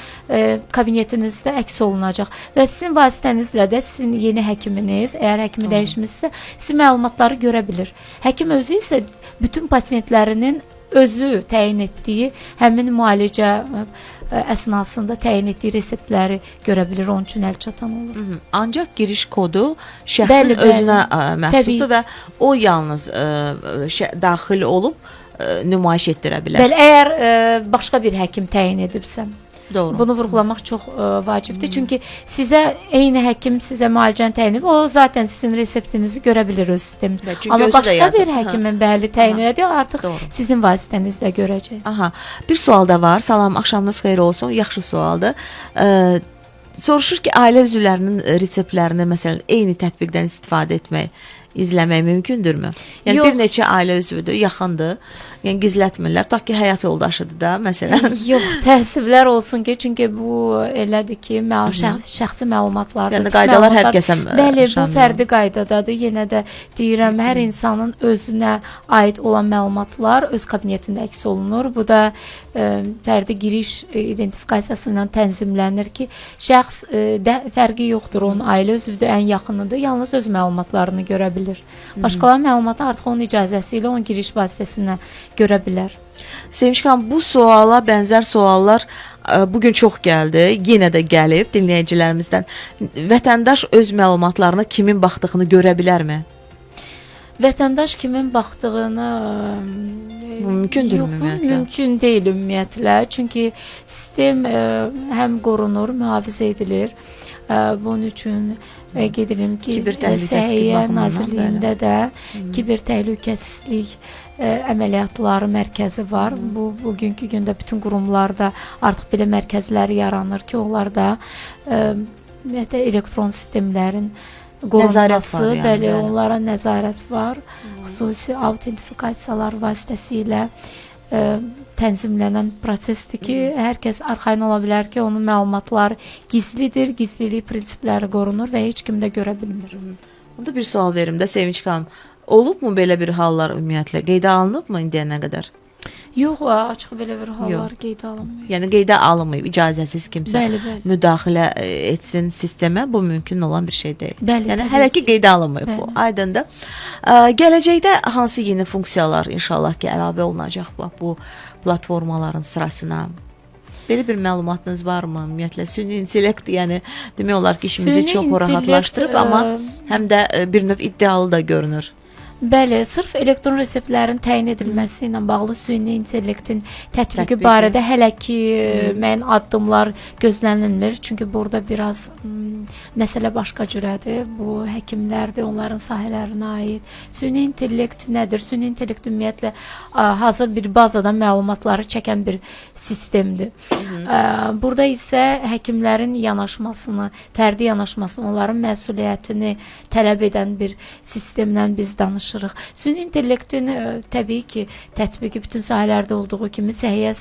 kabinetinizdə əks olunacaq və sizin vasitənizlə də sizin yeni həkiminiz, əgər həkimi dəyişmişsə, siz məlumatları görə bilir. Həkim özü isə bütün pasiyentlərinin özü təyin etdiyi həmin müalicə əsnasında təyin etdiyi reseptləri görə bilir, onun üçün əl çatan olur. Ancaq giriş kodu şəxsin özünə məxsusdur və o yalnız daxil olub nümayiş etdirə bilər. Bəli, əgər başqa bir həkim təyin edibsə. Doğru. Bunu vurğulamaq çox vacibdir. Çünki sizə eyni həkim sizə müalicəni təyin edib, o zaten sizin reseptinizi görə bilir öz sistemində. Amma başqa bir həkimin bəli təyin edir, artıq sizin vasitənizlə görəcək. Aha. Bir sual da var. Salam, axşamınız xeyir olsun. Yaxşı sualdır. Soruşur ki, ailə üzvlərinin reseptlərini məsələn eyni tətbiqdən istifadə etmək, izləmək mümkündürmü? Yəni bir neçə ailə üzvüdür, yaxındır. Yəni gizlətmirlər. Tutaq ki, həyat yoldaşıdır da məsələn. Yox, təəssüflər olsun ki, çünki bu elədir ki, şəxsi məlumatlardır. Yəni qaydalar hər kəsə bəli, bu fərdi qaydadadır. Yenə də deyirəm, hər insanın özünə aid olan məlumatlar öz kabinetində əks olunur. Bu da fərdi giriş identifikasiyası ilə tənzimlənir ki, şəxs fərqi yoxdur, onun ailə üzvüdür, ən yaxınıdır, yalnız öz məlumatlarını görə bilir. Başqalarının məlumatı artıq onun icazəsi ilə onun giriş vasitəsinə görə bilər. Sevinç xanım, bu suala bənzər suallar bugün çox gəldi. Yenə də gəlib dinləyicilərimizdən. Vətəndaş öz məlumatlarına kimin baxdığını görə bilərmi? Vətəndaş kimin baxdığını mümkündür ümumiyyətlə? Mümkün deyil ümumiyyətlə. Çünki sistem həm qorunur, mühafizə edilir. Bunun üçün qeyd edirəm ki, Səhiyyə Nazirliyində də kiber təhlükəsizlik əməliyyatları mərkəzi var. Bu bugünkü gündə bütün qurumlarda artıq belə mərkəzləri yaranır ki, onlarda elektron sistemlərin qorunması, bəli, onlara nəzarət var. Xüsusi autentifikasiyalar vasitəsilə tənzimlənən prosesdir ki, hər kəs arxayın ola bilər ki, onun məlumatları gizlidir, gizlilik prinsipləri qorunur və heç kim də görə bilmir. Bunda bir sual verim də Sevinç xanım. Olubmu belə bir hallar ümumiyyətlə? Qeydə alınıbmı indiyə nə qədər? Yox, açıq belə bir hallar qeydə alınmıyor. Yəni qeydə alınmayıb, icazəsiz kimsə müdaxilə etsin sistemə, bu mümkün olan bir şey deyil. Yəni hələ ki qeydə alınmayıb bu. Aydındır. Gələcəkdə hansı yeni funksiyalar inşallah ki əlavə olunacaq bu platformaların sırasına? Belə bir məlumatınız varmı? Ümumiyyətlə süni intellekt, yəni demək olar ki işimizi çox rahatlaşdırıb, amma həm də bir növ iddialı da görünür. Bəli, sırf elektron reseptlərin təyin edilməsi ilə bağlı süni intellektin tətbiqi barədə hələ ki müəyyən addımlar gözlənilmir. Çünki burada biraz məsələ başqa cürədir. Bu həkimlərdir, onların sahələrinə aid. Süni intellekt nədir? Süni intellekt ümumiyyətlə hazır bir bazadan məlumatları çəkən bir sistemdir. Burada isə həkimlərin yanaşmasını, fərdi yanaşmasını, onların məsuliyyətini tələb edən bir sistemdən biz danışırıq. Süni intellektin təbii ki tətbiqi bütün sahələrdə olduğu kimi səhiyyə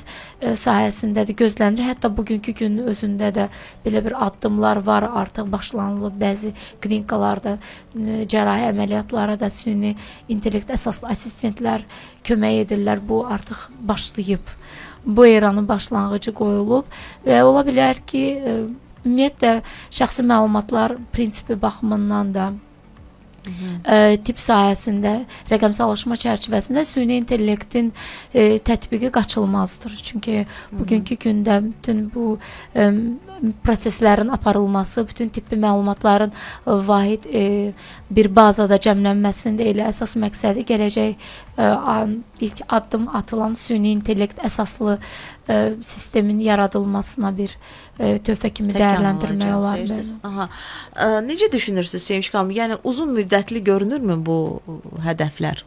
sahəsindədir, gözlənilir. Hətta bugünkü gün özündə də belə bir addımlar var, artıq başlanılıb. Bəzi klinikalarda, cərrahi əməliyyatlara da süni intellekt əsaslı assistentlər kömək edirlər. Bu artıq başlayıb. Bu eranın başlanğıcı qoyulub və ola bilər ki ümumiyyətlə şəxsi məlumatlar prinsipi baxımından da tibb sahəsində rəqəmsallaşma çərçivəsində süni intellektin tətbiqi qaçılmazdır. Çünki bugünkü gündə bütün bu proseslərin aparılması, bütün tibbi məlumatların vahid bir bazada cəmlənməsinin də elə əsas məqsədi gələcək ilk addım atılan süni intellekt əsaslı sistemin yaradılmasına bir töhfə kimi dəyərləndirmək olar. Aha. Necə düşünürsünüz Sevinç xanım? Yəni uzun müddətli görünürmü bu hədəflər?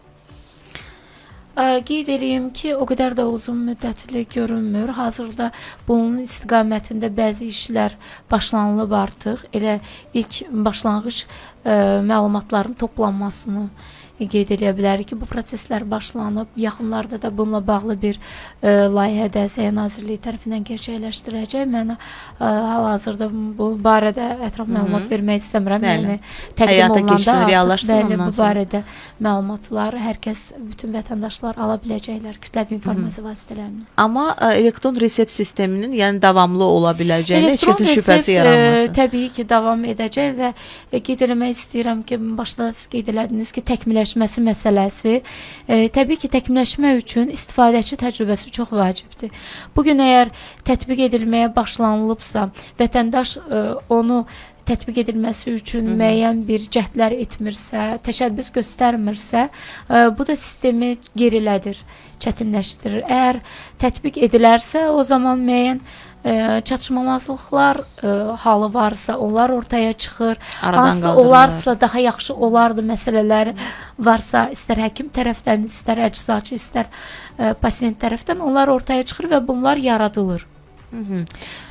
Qeyd edeyim ki, o qədər də uzun müddətli görünmür. Hazırda bunun istiqamətində bəzi işlər başlanılıb artıq. Elə ilk başlanğıc məlumatların toplanmasını qeyd edə bilərik ki, bu proseslər başlanıb. Yaxınlarda da bununla bağlı bir layihədə Səhiyyə Nazirliyi tərəfindən gerçəkləşdirəcək. Mən hal-hazırda bu barədə ətraf məlumat vermək istəmirəm. Yəni təqdim olunanda bu barədə məlumatlar hər kəs, bütün vətəndaşlar ala biləcəklər kütləvi informasiya vasitələrini. Amma elektron resept sisteminin yəni davamlı ola biləcəyinə heç kəsin şübhəsi yaranmasın. Təbii ki, davam edəcək və qeyd etmək istəyirəm ki, başda siz qeyd elədiniz ki, təkmilləşməsi məsələsi təbii ki, təkmilləşmə üçün istifadəçi təcrübəsi çox vacibdir. Bugün əgər tətbiq edilməyə başlanılıbsa, vətəndaş onu tətbiq edilməsi üçün müəyyən bir cəhdlər etmirsə, təşəbbüs göstərmirsə, bu da sistemi gerilədir, çətinləşdirir. Əgər tətbiq edilərsə, o zaman müəyyən çatışmamazlıqlar halı varsa, onlar ortaya çıxır. Hansı olarsa daha yaxşı olardı məsələləri varsa, istər həkim tərəfdən, istər əczaçı, istər pasiyent tərəfdən onlar ortaya çıxır və bunlar yaradılır.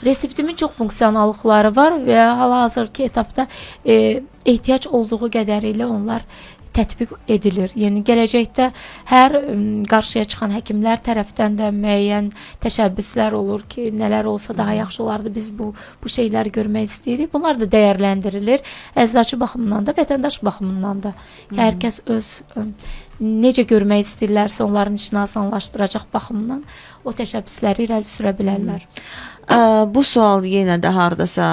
Reseptimin çox funksiyonalıqları var və hal-hazırki etapda ehtiyac olduğu qədərilə onlar tətbiq edilir. Yəni gələcəkdə hər qarşıya çıxan həkimlər tərəfdən də müəyyən təşəbbüslər olur ki, nələr olsa daha yaxşı olardı, biz bu şeyləri görmək istəyirik. Bunlar da dəyərləndirilir. Əczaçı baxımından da, vətəndaş baxımından da. Hər kəs öz necə görmək istəyirlərsə onların işini asanlaşdıracaq baxımdan o təşəbbüsləri irəli sürə bilərlər. Bu sual yenə də hardasa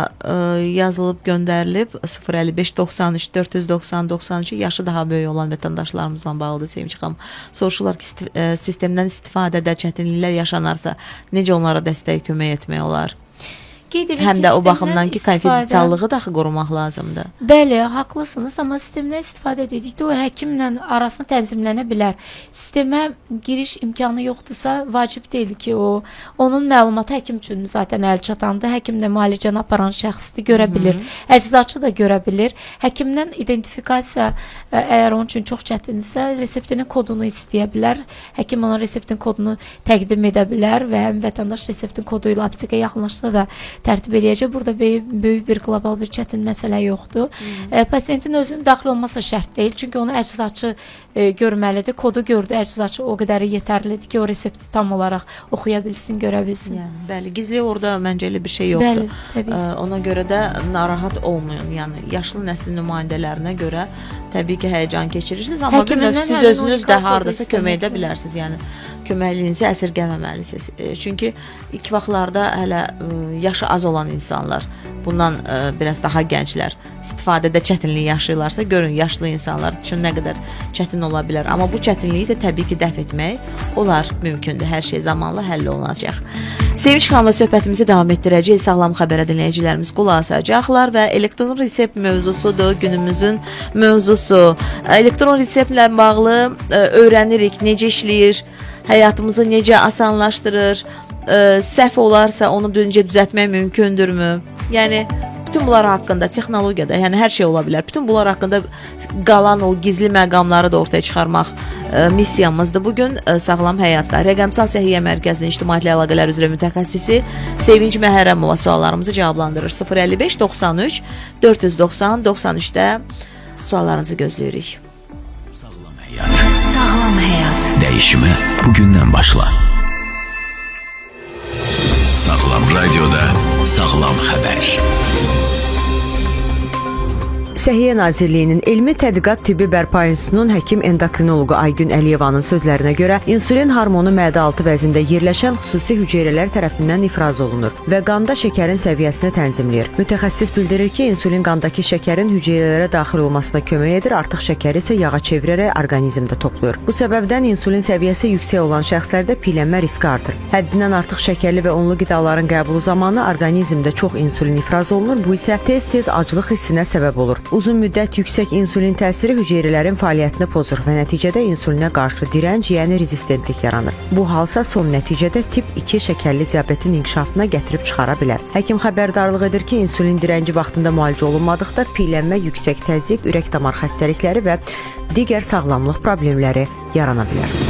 yazılıb göndərilib 055 93 490 92 yaşı daha böyük olan vətəndaşlarımızla bağlıdır Sevinç xanım. Soruşurlar ki, sistemdən istifadədə çətinliklər yaşanarsa necə onlara dəstək kömək etmək olar? Həm də o baxımdan ki, konfidensiallığı da qorumaq lazımdır. Bəli, haqlısınız, amma sistemdən istifadə edildikdə o həkimlə arasında tənzimlənə bilər. Sistemə giriş imkanı yoxdursa, vacib deyil ki, onun məlumatı həkim üçün zaten əl çatandır. Həkim də müalicəni aparan şəxsdir, görə bilir. Əczaçı da görə bilir. Həkimdən identifikasiya, əgər onun üçün çox çətindirsə, reseptinin kodunu istəyə bilər. Həkim ona reseptin kodunu təqdim edə bilər və həm vətəndaş reseptin kodu ilə aptekə yaxınlaşsa da tərtib edəcək. Burada böyük bir qlobal bir çətin məsələ yoxdur. Pasiyentin özünün daxil olması şərt deyil. Çünki onu əczaçı görməlidir. Kodu gördü əczaçı o qədər yetərlidir ki, o resepti tam olaraq oxuya bilsin, görə bilsin. Yəni, bəli, gizli orada məncə elə bir şey yoxdur. Bəli, təbii. Ona görə də narahat olmayın. Yəni, yaşlı nəsil nümayəndələrinə görə təbii ki, həyəcan keçirirsiniz. Amma bir növ siz özünüz də hardasa kömək edə bilərsiniz. Yəni, köməkliyinizi əsirgəməməlisiniz. Çünki ilk vaxtlarda hələ yaşı az olan insanlar, bundan biraz daha gənclər istifadədə çətinlik yaşayırlarsa, görün yaşlı insanlar üçün nə qədər çətin ola bilər. Amma bu çətinliyi də təbii ki, dəf etmək olar, mümkündür. Hər şey zamanla həll olunacaq. Sevinç xanımla söhbətimizi davam etdirəcəyik. Sağlam xəbərə dinləyicilərimiz qulaq asacaqlar və elektron resept mövzusudur günümüzün mövzusu. Elektron reseptlə bağlı öyrənirik, necə işləyir, həyatımızı necə asanlaşdırır, səhv olarsa onu necə düzəltmək mümkündürmü? Yəni bütün bunlar haqqında texnologiyada, yəni hər şey ola bilər. Bütün bunlar haqqında qalan o gizli məqamları da ortaya çıxarmaq missiyamızdır. Bugün Sağlam Həyatda Rəqəmsal Səhiyyə Mərkəzinin İctimaiyyətlə Əlaqələr üzrə mütəxəssisi Sevinç Məhərrəmova suallarımızı cavablandırır. 055 93 490 93-də suallarınızı gözləyirik. Sağlam həyat. Sağlam həyat. Dəyişimə bugündən başla. Sağlam radioda sağlam xəbər. Səhiyyə Nazirliyinin Elmi Tədqiqat Tibbi Bərpa İnstitutunun həkim endokrinoloqu Aygün Əliyevanın sözlərinə görə insulin hormonu mədə-altı vəzində yerləşən xüsusi hüceyrələr tərəfindən ifraz olunur və qanda şəkərin səviyyəsini tənzimləyir. Mütəxəssis bildirir ki, insulin qandakı şəkərin hüceyrələrə daxil olmasına kömək edir, artıq şəkəri isə yağa çevirərək orqanizmdə toplayır. Bu səbəbdən insulin səviyyəsi yüksək olan şəxslərdə piylənmə riski artır. Həddindən artıq şəkərli və unlu qidaların qəbulu zamanı orqanizmdə çox insulin ifraz olunur, bu isə tez-tez aclıq hissinə səbəb olur. Uzun müddət yüksək insulin təsiri hüceyrələrin fəaliyyətini pozur və nəticədə insulinə qarşı dirənc, yəni rezistentlik yaranır. Bu halsa son nəticədə tip 2 şəkərli diabetin inkişafına gətirib çıxara bilər. Həkim xəbərdarlıq edir ki, insulin dirənci vaxtında müalicə olunmadıqda piylənmə, yüksək təzyiq, ürək-damar xəstəlikləri və digər sağlamlıq problemləri yarana bilər.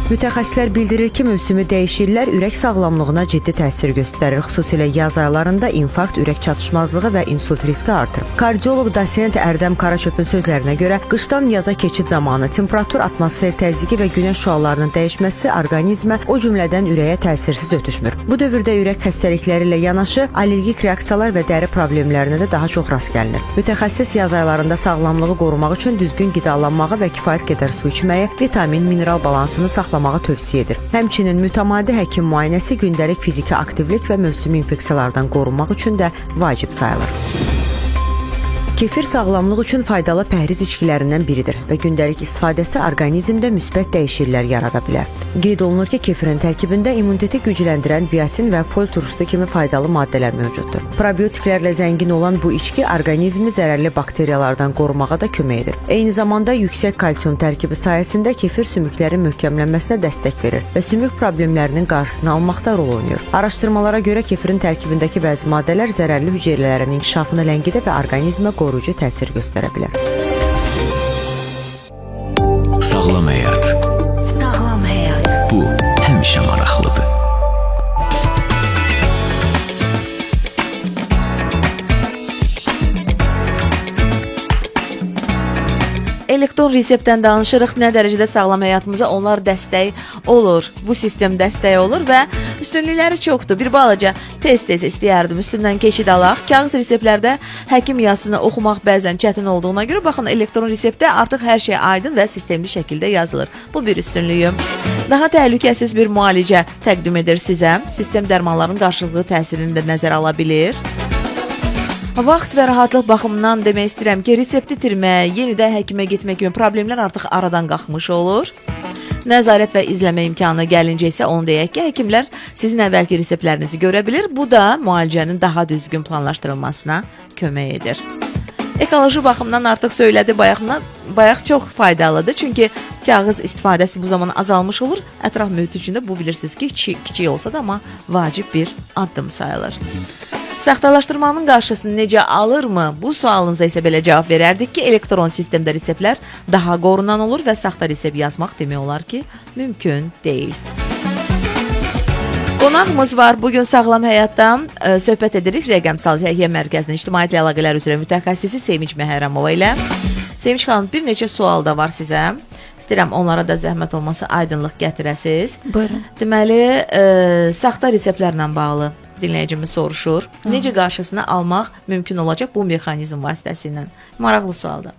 Mütəxəssislər bildirir ki, mövsümü dəyişikliklər ürək sağlamlığına ciddi təsir göstərir. Xüsusilə yaz aylarında infarkt, ürək çatışmazlığı və insult riski artır. Kardioloq dosent Ərdəm Qaraçöpün sözlərinə görə qışdan yaza keçid zamanı temperatur, atmosfer təzyiqi və günəş şüalarının dəyişməsi orqanizmə, o cümlədən ürəyə təsirsiz ötüşmür. Bu dövrdə ürək xəstəlikləri ilə yanaşı allergik reaksiyalar və dəri problemlərinə də daha çox rast gəlinir. Mütəxəssis yaz aylarında sağlamlığı qorumaq üçün düzgün qidalanmağı və kifayət qədər su içməyi, vitamin, mineral balansını saxlamağı tövsiyə edir. Həmçinin mütəmadi həkim müayinəsi, gündəlik fiziki aktivlik və mövsümi infeksiyalardan qorunmaq üçün də vacib sayılır. Kefir sağlamlıq üçün faydalı pəhriz içkilərindən biridir və gündəlik istifadəsi orqanizmdə müsbət dəyişikliklər yarada bilər. Qeyd olunur ki, kefirin tərkibində immuniteti gücləndirən biotin və fol turşusu kimi faydalı maddələr mövcuddur. Probiotiklərlə zəngin olan bu içki orqanizmi zərərli bakteriyalardan qorumağa da kömək edir. Eyni zamanda yüksək kalsium tərkibi sayəsində kefir sümüklərin möhkəmlənməsinə dəstək verir və sümük problemlərinin qarşısını almaqda rol oynayır. Araşdırmalara görə kefirin tərkibindəki bəzi maddələr zərərli hüceyrələrin inkişafını ləngidə və orqanizmə qoruyucu təsir göstərə bilər. Sağlam həyat. Sağlam həyat. Bu həmişə maraqlıdır. Elektron reseptdən danışırıq, nə dərəcədə sağlam həyatımıza onlar dəstək olur. Bu sistem dəstək olur və üstünlükləri çoxdur. Bir balaca tez-tez istəyərdim üstündən keçid alaq. Kağız reseptlərdə həkim yazısını oxumaq bəzən çətin olduğuna görə baxın, elektron reseptdə artıq hər şey aydın və sistemli şəkildə yazılır. Bu bir üstünlüyü. Daha təhlükəsiz bir müalicə təqdim edir sizə. Sistem dərmanların qarşılıqlı təsirini də nəzərə ala bilir. Vaxt və rahatlıq baxımından demək istəyirəm ki, resepti itirmək, yenidən həkimə getmək kimi problemlər artıq aradan qalxmış olur. Nəzarət və izləmə imkanı gəlincə isə onu deyək ki, həkimlər sizin əvvəlki reseptlərinizi görə bilir. Bu da müalicənin daha düzgün planlaşdırılmasına kömək edir. Ekoloji baxımdan artıq söylədi, bayaq çox faydalıdır. Çünki kağız istifadəsi bu zaman azalmış olur. Ətraf mühit üçün də bu bilirsiniz ki, kiçik olsa da amma vacib bir addım sayılır. Saxtalaşdırmanın qarşısını necə alırmı? Bu sualınıza isə belə cavab verərdik ki, elektron sistemdə reseptlər daha qorunan olur və saxta resept yazmaq demək olar ki, mümkün deyil. Qonağımız var. Bugün sağlam həyatdan söhbət edirik. Rəqəmsal Səhiyyə Mərkəzinin İctimaiyyətlə Əlaqələr üzrə mütəxəssisi Sevinç Məhərrəmova ilə. Sevinç xanım, bir neçə sual da var sizə. İstəyirəm onlara da zəhmət olmasa aydınlıq gətirəsiz. Buyurun. Deməli, saxta reseptlərlə bağlı dinləyicimiz soruşur. Necə qarşısını almaq mümkün olacaq bu mexanizm vasitəsilə? Maraqlı sualdır.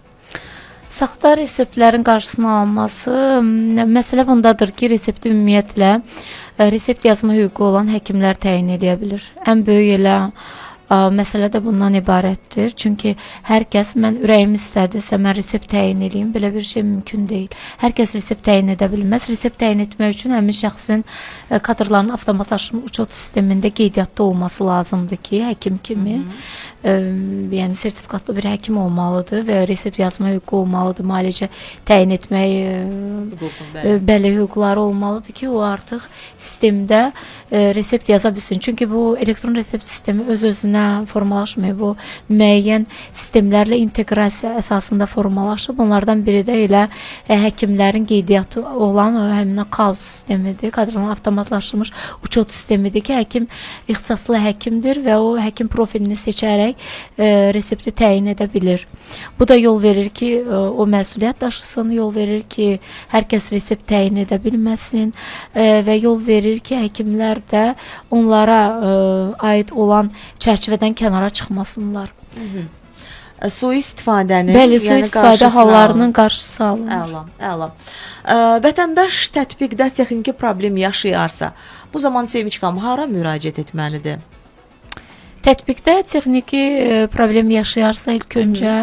Saxta reseptlərin qarşısını alınması, məsələ bundadır ki, resepti ümumiyyətlə resept yazma hüququ olan həkimlər təyin edə bilir. Ən böyük elə məsələ də bundan ibarətdir. Çünki hər kəs mən ürəyim istədirsə mən resept təyin edeyim, belə bir şey mümkün deyil. Hər kəs resept təyin edə bilməz. Resept təyin etmək üçün həmin şəxsin kadrların avtomatlaşmış uçot sistemində qeydiyyatda olması lazımdır ki, həkim kimi, yəni sertifikatlı bir həkim olmalıdır və resept yazma hüququ olmalıdır. Müalicə təyin etmək belə hüquqları olmalıdır ki, o artıq sistemdə resept yaza bilsin. Çünki bu elektron resept sistemi öz-özünə formalaşmayıb, o müəyyən sistemlərlə inteqrasiya əsasında formalaşıb. Bunlardan biri də elə həkimlərin qeydiyyatı olan həmin KAUS sistemidir, kadrların avtomatlaşmış uçot sistemidir ki, həkim ixtisaslı həkimdir və o həkim profilini seçərək resepti təyin edə bilir. Bu da yol verir ki, o məsuliyyət daşısın, yol verir ki, hər kəs resept təyin edə bilməsin və yol verir ki, həkimlər də onlara aid olan çərçivədən kənara çıxmasınlar. sui-istifadəni, Bəli, sui-istifadə qarşısını hallarının qarşısı alınır. Əla, əla. Vətəndaş tətbiqdə texniki problem yaşayarsa, bu zaman Sevinçxanım hara müraciət etməlidir? Tətbiqdə texniki problem yaşayarsa ilk öncə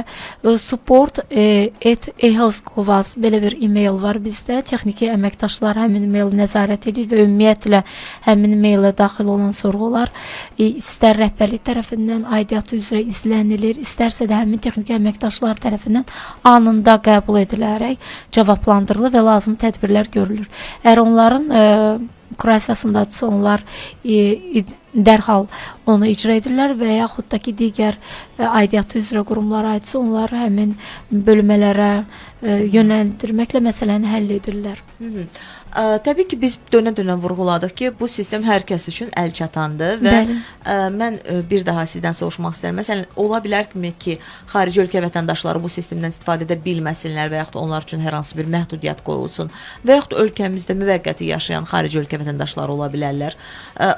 support@ehealth.gov.az belə bir e-mail var bizdə. Texniki əməkdaşlar həmin e-maili nəzarət edir və ümumiyyətlə həmin e-mailə daxil olan sorğular istər rəhbərlik tərəfindən aidiyyatı üzrə izlənilir, istərsə də həmin texniki əməkdaşlar tərəfindən anında qəbul edilərək cavablandırılır və lazımi tədbirlər görülür. Əgər onların kurasiyasındadırsa onlar dərhal onu icra edirlər və yaxud da ki digər aidiyyatı üzrə qurumlara aidsə onlar həmin bölmələrə yönləndirməklə məsələni həll edirlər. Təbii ki, biz dönə-dönə vurğuladıq ki, bu sistem hər kəs üçün əl çatandır və mən bir daha sizdən soruşmaq istəyirəm. Məsələn, ola bilər ki, xarici ölkə vətəndaşları bu sistemdən istifadə edə bilməsinlər və yaxud onlar üçün hər hansı bir məhdudiyyət qoyulsun və yaxud ölkəmizdə müvəqqəti yaşayan xarici ölkə vətəndaşları ola bilərlər.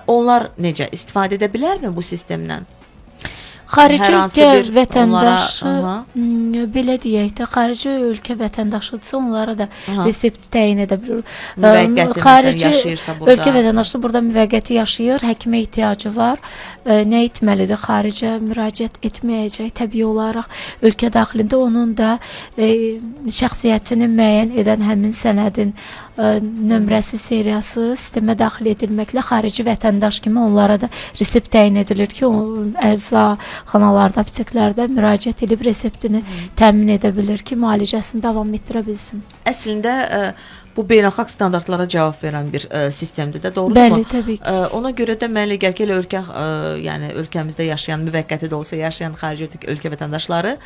Onlar necə istifadə edə bilərmi bu sistemdən? Xarici ölkə vətəndaşı, belə deyək də, xarici ölkə vətəndaşıdırsa onlara da resept təyin edə bilir. Xarici ölkə vətəndaşı burada müvəqqəti yaşayır, həkimə ehtiyacı var. Nə etməlidir? Xaricə müraciət etməyəcək. Təbii olaraq ölkə daxilində onun da şəxsiyyətini müəyyən edən həmin sənədin nömrəsi, seriyası sistemə daxil edilməklə xarici vətəndaş kimi onlara da resept təyin edilir ki, əczaxanalarda, apteklərdə müraciət edib reseptini təmin edə bilir ki, müalicəsini davam etdirə bilsin. Əslində bu beynəlxalq standartlara cavab verən bir sistemdir də, doğrudurmu? Bəli, təbii ki. Ona görə də mənə gəlir ki, yəni ölkəmizdə yaşayan, müvəqqəti də olsa yaşayan xarici ölkə vətəndaşları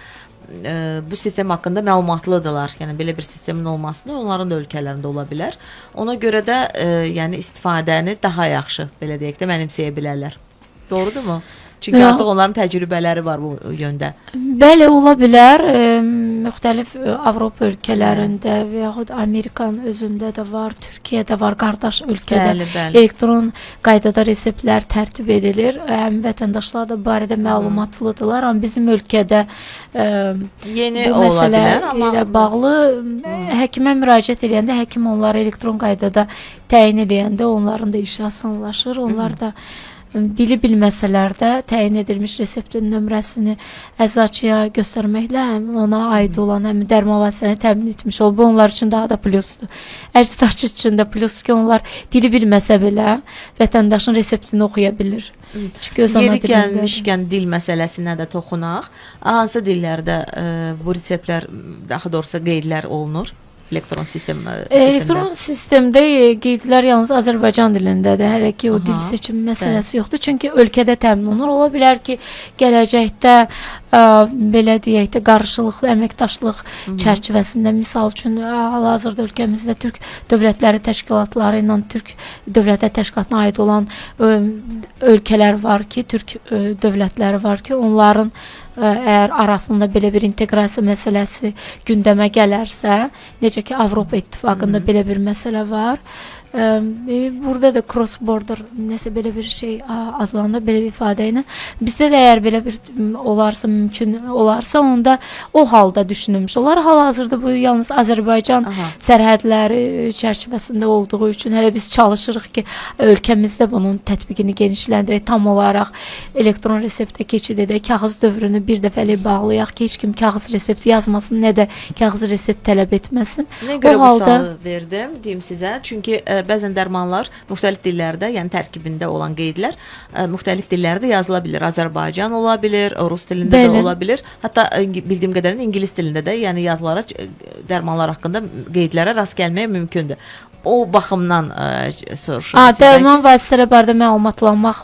bu sistem haqqında məlumatlıdırlar. Yəni belə bir sistemin olmasını onların da ölkələrində ola bilər. Ona görə də yəni istifadəni daha yaxşı, belə deyək də, mənimsəyə bilərlər. Doğrudurmu? Çünki artıq onların təcrübələri var bu yöndə. Bəli, ola bilər. Müxtəlif Avropa ölkələrində və yaxud Amerikanın özündə də var, Türkiyədə var, qardaş ölkədə elektron qaydada reseptlər tərtib edilir. Həm vətəndaşlar da barədə məlumatlıdırlar, amma bizim ölkədə yeni bu məsələ ilə bağlı həkimə müraciət edəndə həkim onları elektron qaydada təyin edəndə onların da işi asanlaşır. Onlar da dili bilməsələr də təyin edilmiş reseptin nömrəsini əczaçıya göstərməklə ona aid olan həmin dərman vasitəsini təmin etmiş olur. Bu onlar üçün daha da plusdur. Əczaçı üçün də plus ki, onlar dili bilməsə belə vətəndaşın reseptini oxuya bilir. Çünki öz ana dilində. Yeri gəlmişkən dil məsələsinə də toxunaq. Hansı dillərdə bu reseptlər, daha doğrusu qeydlər olunur? Elektron sistemdə qeydlər yalnız Azərbaycan dilindədir. Hələ ki o dil seçimi məsələsi yoxdur. Çünki ölkədə təmin olunur. Ola bilər ki, gələcəkdə belə deyək də qarşılıqlı əməkdaşlıq çərçivəsində, misal üçün hal-hazırda ölkəmizdə Türk Dövlətləri Təşkilatları ilə Türk Dövlətləri Təşkilatına aid olan ölkələr var ki, Türk dövlətləri var ki, onların əgər arasında belə bir inteqrasiya məsələsi gündəmə gələrsə, necə ki Avropa İttifaqında belə bir məsələ var. Burada da cross border nəsə belə bir şey adlanır, belə bir ifadə ilə. Bizdə də əgər belə bir olarsa, mümkün olarsa, onda o halda düşünülmüş olar. Hal-hazırda bu yalnız Azərbaycan sərhədləri çərçivəsində olduğu üçün hələ biz çalışırıq ki, ölkəmizdə bunun tətbiqini genişləndirək, tam olaraq elektron reseptə keçid edək, kağız dövrünü bir dəfəlik bağlayaq ki, heç kim kağız resept yazmasın, nə də kağız resept tələb etməsin. Nə görə bu sualı verdim, deyim sizə, çünki bəzən dərmanlar müxtəlif dillərdə, yəni tərkibində olan qeydlər müxtəlif dillərdə yazıla bilir. Azərbaycan ola bilir, Rus dilində də ola bilir. Hətta bildiyim qədərilə ingilis dilində də, yəni yazılara, dərmanlar haqqında qeydlərə rast gəlmək mümkündür. O baxımdan soruşuram. Dərman vasitələri barədə məlumatlanmaq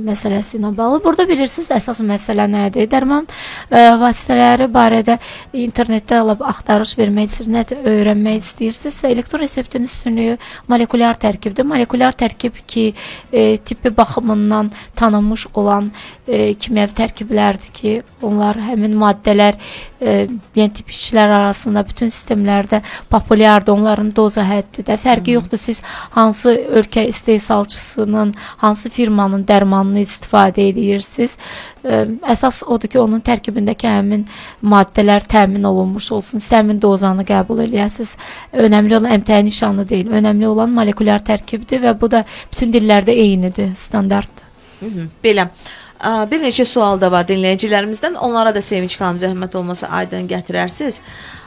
məsələsi ilə bağlı. Burada bilirsiniz, əsas məsələ nədir? Dərman vasitələri barədə internetdə axtarış vermək istəyirsiniz, nə öyrənmək istəyirsiniz. Elektron reseptin üstünlüyü molekulyar tərkibdir. Molekulyar tərkib ki, tibbi baxımından tanınmış olan kimyəvi tərkiblərdir ki, onlar həmin maddələr yəni tip işçilər arasında bütün sistemlərdə populyardır, onların doza həddi də fərqi yoxdur. Siz hansı ölkə istehsalçısının, hansı firmanın dərmanını istifadə edirsiniz. Əsas odur ki, onun tərkibindəki həmin maddələr təmin olunmuş olsun. Siz həmin dozanı qəbul eləyəsiniz. Önəmli olan əmtəyi nişanı deyil. Önəmli olan molekulyar tərkibdir və bu da bütün dillərdə eynidir, standartdır. Belə. Bir neçə sual da var dinləyicilərimizdən. Onlara da Sevinç xanım zəhmət olmasa aydın gətirərsiniz.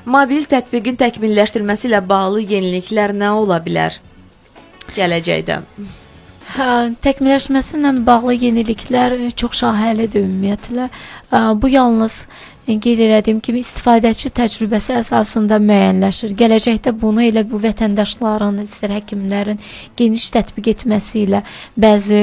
Mobil tətbiqin təkmilləşdirilməsi ilə bağlı yeniliklər nə ola bilər gələcəkdə? Təkmilləşməsi ilə bağlı yeniliklər çox şahiəlidir ümumiyyətlə. Bu yalnız qeyd elədiyim kimi istifadəçi təcrübəsi əsasında müəyyənləşir. Gələcəkdə bunu elə bu vətəndaşların, istər həkimlərin geniş tətbiq etməsi ilə bəzi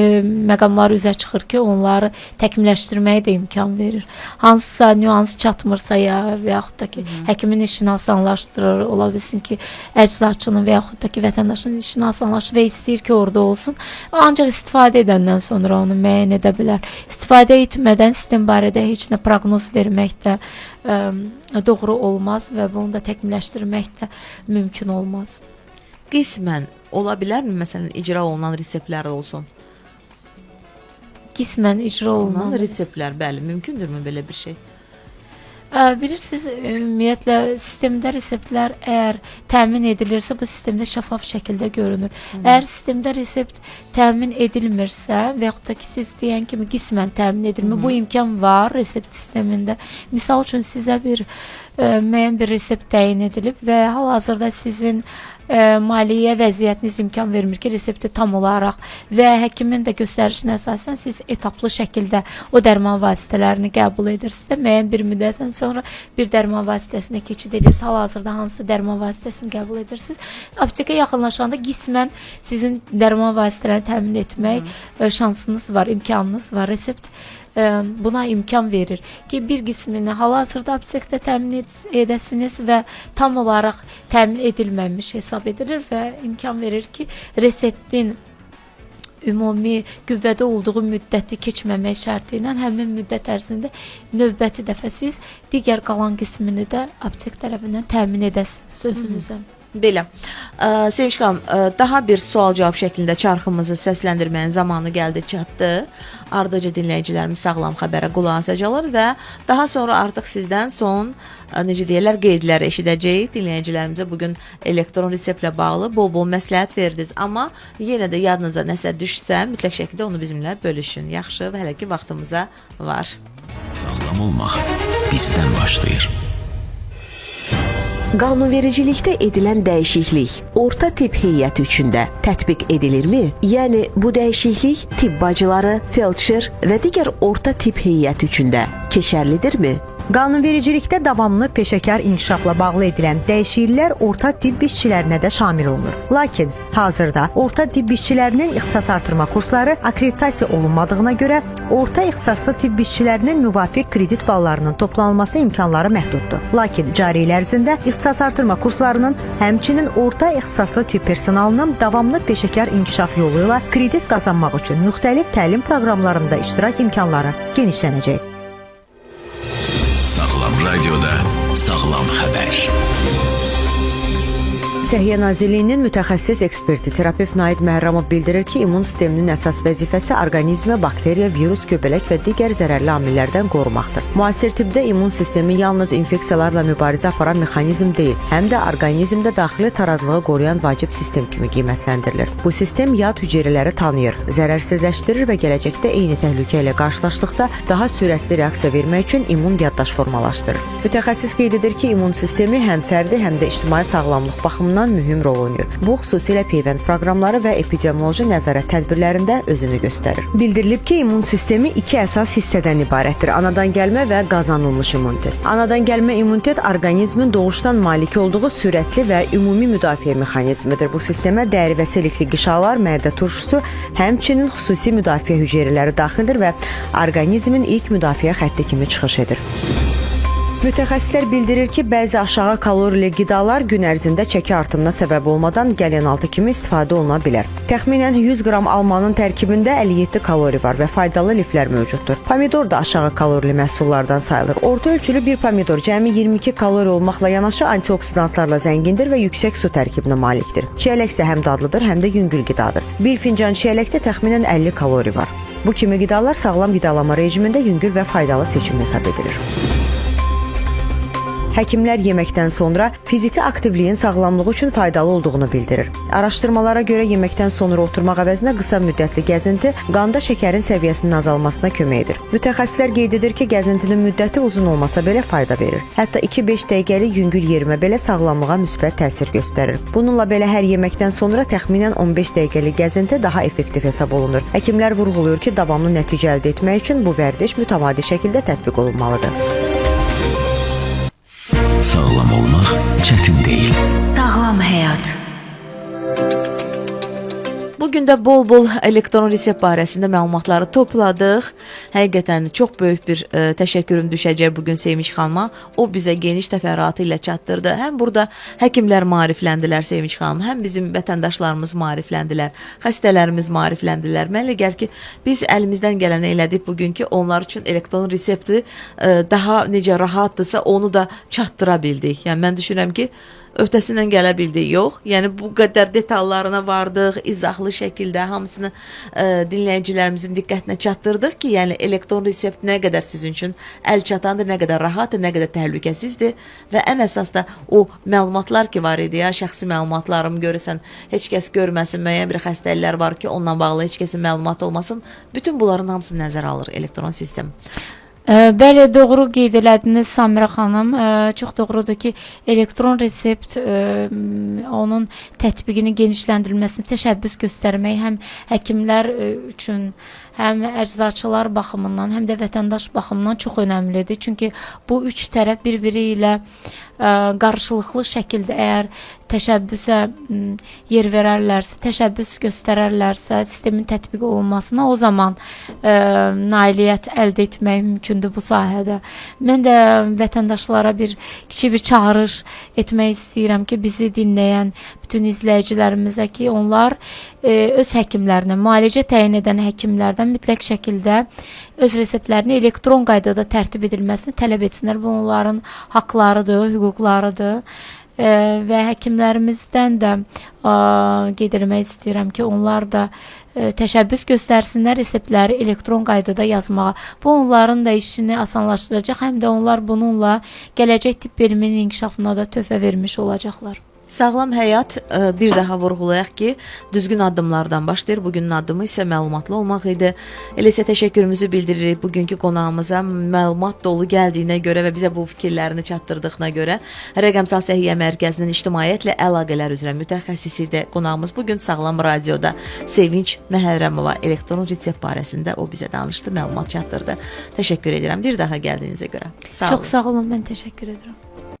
məqamlar üzə çıxır ki, onları təkmilləşdirməyə də imkan verir. Hansısa nüans çatmırsa ya və yaxud da ki, həkimin işini asanlaşdırır, ola bilsin ki, əczaçının və yaxud da ki, vətəndaşın işini asanlaşdırır və istəyir ki, orada olsun. Ancaq istifadə edəndən sonra onu müəyyən edə bilər. İstifadə etmədən sistem barədə heç nə proqnoz vermək də doğru olmaz və bunu da təkmilləşdirmək də mümkün olmaz. Qismən ola bilərmi məsələn icra olunan reseptlər olsun? Qismən icra olunan reseptlər, bəli, mümkündürmü belə bir şey? Bilirsiniz, ümumiyyətlə sistemdə reseptlər əgər təmin edilirsə, bu sistemdə şəffaf şəkildə görünür. Əgər sistemdə resept təmin edilmirsə və yaxud da ki, siz deyən kimi qismən təmin edilmir, bu imkan var resept sistemində. Misal üçün sizə bir müəyyən bir resept təyin edilib və hal-hazırda sizin maliyyə vəziyyətiniz imkan vermir ki, resepti tam olaraq və həkimin də göstərişinə əsasən siz etaplı şəkildə o dərman vasitələrini qəbul edirsiniz. Müəyyən bir müddətdən sonra bir dərman vasitəsinə keçid edirsiniz. Hal-hazırda hansı dərman vasitəsini qəbul edirsiniz. Aptekə yaxınlaşanda qismən sizin dərman vasitələrini təmin etmək şansınız var, imkanınız var. Resept buna imkan verir ki, bir qismini hal-hazırda aptekdə təmin edəsiniz və tam olaraq təmin edilməmiş hesab edilir və imkan verir ki, reseptin ümumi qüvvədə olduğu müddəti keçməmək şərti ilə həmin müddət ərzində növbəti dəfə siz digər qalan qismini də aptek tərəfindən təmin edəsiniz özünüzə. Belə. Sevinç xanım, daha bir sual-cavab şəklində çarxımızı səsləndirməyin zamanı gəldi, çatdı. Ardıcı dinləyicilərimiz sağlam xəbərə qulaq asacaqlar və daha sonra artıq sizdən son, necə deyirlər, qeydlər eşidəcəyik. Dinləyicilərimizə bugün elektron reseptlə bağlı bol-bol məsləhət verdiniz. Amma yenə də yadınıza nəsə düşsə, mütləq şəkildə onu bizimlə bölüşün. Yaxşı və hələ ki vaxtımıza var. Sağlam olmaq bizdən başlayır. Qanunvericilikdə edilən dəyişiklik orta tibb heyəti üçün də tətbiq edilirmi? Yəni bu dəyişiklik tibb bacıları, felçer və digər orta tibb heyəti üçün də keçərlidirmi? Qanunvericilikdə davamlı peşəkar inkişafla bağlı edilən dəyişikliklər orta tibb işçilərinə də şamil olunur. Lakin hazırda orta tibb işçilərinin ixtisas artırma kursları akreditasiya olunmadığına görə orta ixtisaslı tibb işçilərinin müvafiq kredit ballarının toplanılması imkanları məhduddur. Lakin cari il ərzində ixtisas artırma kurslarının, həmçinin orta ixtisaslı tibb personalının davamlı peşəkar inkişaf yolu ilə kredit qazanmaq üçün müxtəlif təlim proqramlarında iştirak imkanları genişlənəcək. Sağlam radioda sağlam xəbər. Səhiyyə Nazirliyinin mütəxəssis eksperti terapevt Naid Məhərrəmov bildirir ki, immun sisteminin əsas vəzifəsi orqanizmə bakteriya, virus, göbələk və digər zərərli amillərdən qorumaqdır. Müasir tibbdə immun sistemi yalnız infeksiyalarla mübarizə aparan mexanizm deyil, həm də orqanizmdə daxili tarazlığı qoruyan vacib sistem kimi qiymətləndirilir. Bu sistem yad hüceyrələri tanıyır, zərərsizləşdirir və gələcəkdə eyni təhlükə ilə qarşılaşdıqda daha sürətli reaksiya vermək üçün immun yaddaş formalaşdırır. Mütəxəssis qeyd edir ki, immun sistemi həm fərdi, həm də ictimai sağlamlıq baxımından mühüm rol oynayır. Bu xüsusilə peyvənd proqramları və epidemioloji nəzarət tədbirlərində özünü göstərir. Bildirilib ki, immun sistemi iki əsas hissədən ibarətdir: anadan gəlmə və qazanılmış immunitet. Anadan gəlmə immunitet orqanizmin doğuşdan malik olduğu sürətli və ümumi müdafiə mexanizmidir. Bu sistemə dəri və selikli qişalar, mədə turşusu, həmçinin xüsusi müdafiə hüceyrələri daxildir və orqanizmin ilk müdafiə xətti kimi çıxış edir. Mütəxəssislər bildirir ki, bəzi aşağı kalorili qidalar gün ərzində çəki artımına səbəb olmadan qəlyanaltı kimi istifadə oluna bilər. Təxminən 100 qram almanın tərkibində 57 kalori var və faydalı liflər mövcuddur. Pomidor da aşağı kalorili məhsullardan sayılır. Orta ölçülü bir pomidor cəmi 22 kalori olmaqla yanaşı antioksidantlarla zəngindir və yüksək su tərkibinə malikdir. Çiyələk isə həm dadlıdır, həm də yüngül qidadır. Bir fincan çiyələkdə təxminən 50 kalori var. Bu kimi qidalar sağlam qidalama rejimində yüngül və faydalı seçim hesab edilir. Həkimlər yeməkdən sonra fiziki aktivliyin sağlamlıq üçün faydalı olduğunu bildirir. Araşdırmalara görə yeməkdən sonra oturmaq əvəzinə qısa müddətli gəzinti qanda şəkərin səviyyəsinin azalmasına kömək edir. Mütəxəssislər qeyd edir ki, gəzintinin müddəti uzun olmasa belə fayda verir. Hətta 2-5 dəqiqəlik yüngül yerimə belə sağlamlığa müsbət təsir göstərir. Bununla belə hər yeməkdən sonra təxminən 15 dəqiqəlik gəzinti daha effektiv hesab olunur. Həkimlər vurğulayır ki, davamlı nəticə əldə etmək üçün bu vərdiş mütəmadi şəkildə tətbiq olunmalıdır. Sağlam olmaq çətin deyil. Sağlam həyat. Bugün də bol-bol elektron resept barəsində məlumatları topladıq. Həqiqətən çox böyük bir təşəkkürüm düşəcək bugün Sevinç xanıma. O bizə geniş təfərrüatı ilə çatdırdı. Həm burada həkimlər maarifləndilər Sevinç xanım, həm bizim vətəndaşlarımız maarifləndilər, xəstələrimiz maarifləndilər. Mənə elə gəlir ki, biz əlimizdən gələni elədik bugün ki, onlar üçün elektron resepti daha necə rahatdırsa onu da çatdıra bildik. Yəni mən düşünürəm ki, öhdəsindən gələ bildik, yox. Yəni bu qədər detallarına vardıq, izahlı şəkildə hamısını dinləyicilərimizin diqqətinə çatdırdıq ki, yəni elektron resept nə qədər sizin üçün əl çatandır, nə qədər rahatdır, nə qədər təhlükəsizdir və ən əsas da o məlumatlar ki var idi ya, şəxsi məlumatlarım görəsən heç kəs görməsin, müəyyən bir xəstəliklər var ki, onunla bağlı heç kəsin məlumatı olmasın. Bütün bunların hamısını nəzərə alır elektron sistem. Bəli, doğru qeyd elədiniz Samirə xanım. Çox doğrudur ki, elektron resept onun tətbiqinin genişləndirilməsini təşəbbüs göstərmək həm həkimlər üçün, həm əczaçılar baxımından, həm də vətəndaş baxımından çox önəmlidir. Çünki bu üç tərəf bir-biri ilə qarşılıqlı şəkildə əgər təşəbbüsə yer verərlərsə, təşəbbüs göstərərlərsə sistemin tətbiq olunmasına, o zaman nailiyyət əldə etmək mümkündür bu sahədə. Mən də vətəndaşlara kiçik bir çağırış etmək istəyirəm ki, bizi dinləyən bütün izləyicilərimizə ki, onlar öz həkimlərinə, müalicə təyin edən həkimlərdən mütləq şəkildə öz reseptlərini elektron qaydada tərtib edilməsini tələb etsinlər. Bu onların haqlarıdır, hüquqlarıdır. Və həkimlərimizdən də qeyd etmək istəyirəm ki, onlar da təşəbbüs göstərsinlər reseptləri elektron qaydada yazmağa. Bu onların da işini asanlaşdıracaq, həm də onlar bununla gələcək tibb elminin inkişafına da töhfə vermiş olacaqlar. Sağlam həyat bir daha vurğulayaq ki, düzgün addımlardan başlayır. Bugünün addımı isə məlumatlı olmaq idi. Elə isə təşəkkürümüzü bildiririk bugünkü qonağımıza məlumat dolu gəldiyinə görə və bizə bu fikirlərini çatdırdığına görə. Rəqəmsal Səhiyyə Mərkəzinin ictimaiyyətlə əlaqələr üzrə mütəxəssisi də qonağımız bugün Sağlam Radioda Sevinç Məhərrəmova elektron resept barəsində o bizə danışdı, məlumat çatdırdı. Təşəkkür edirəm bir daha gəldiyinizə görə. Sağ olun. Çox sağ olun, mən təşəkkür edirəm.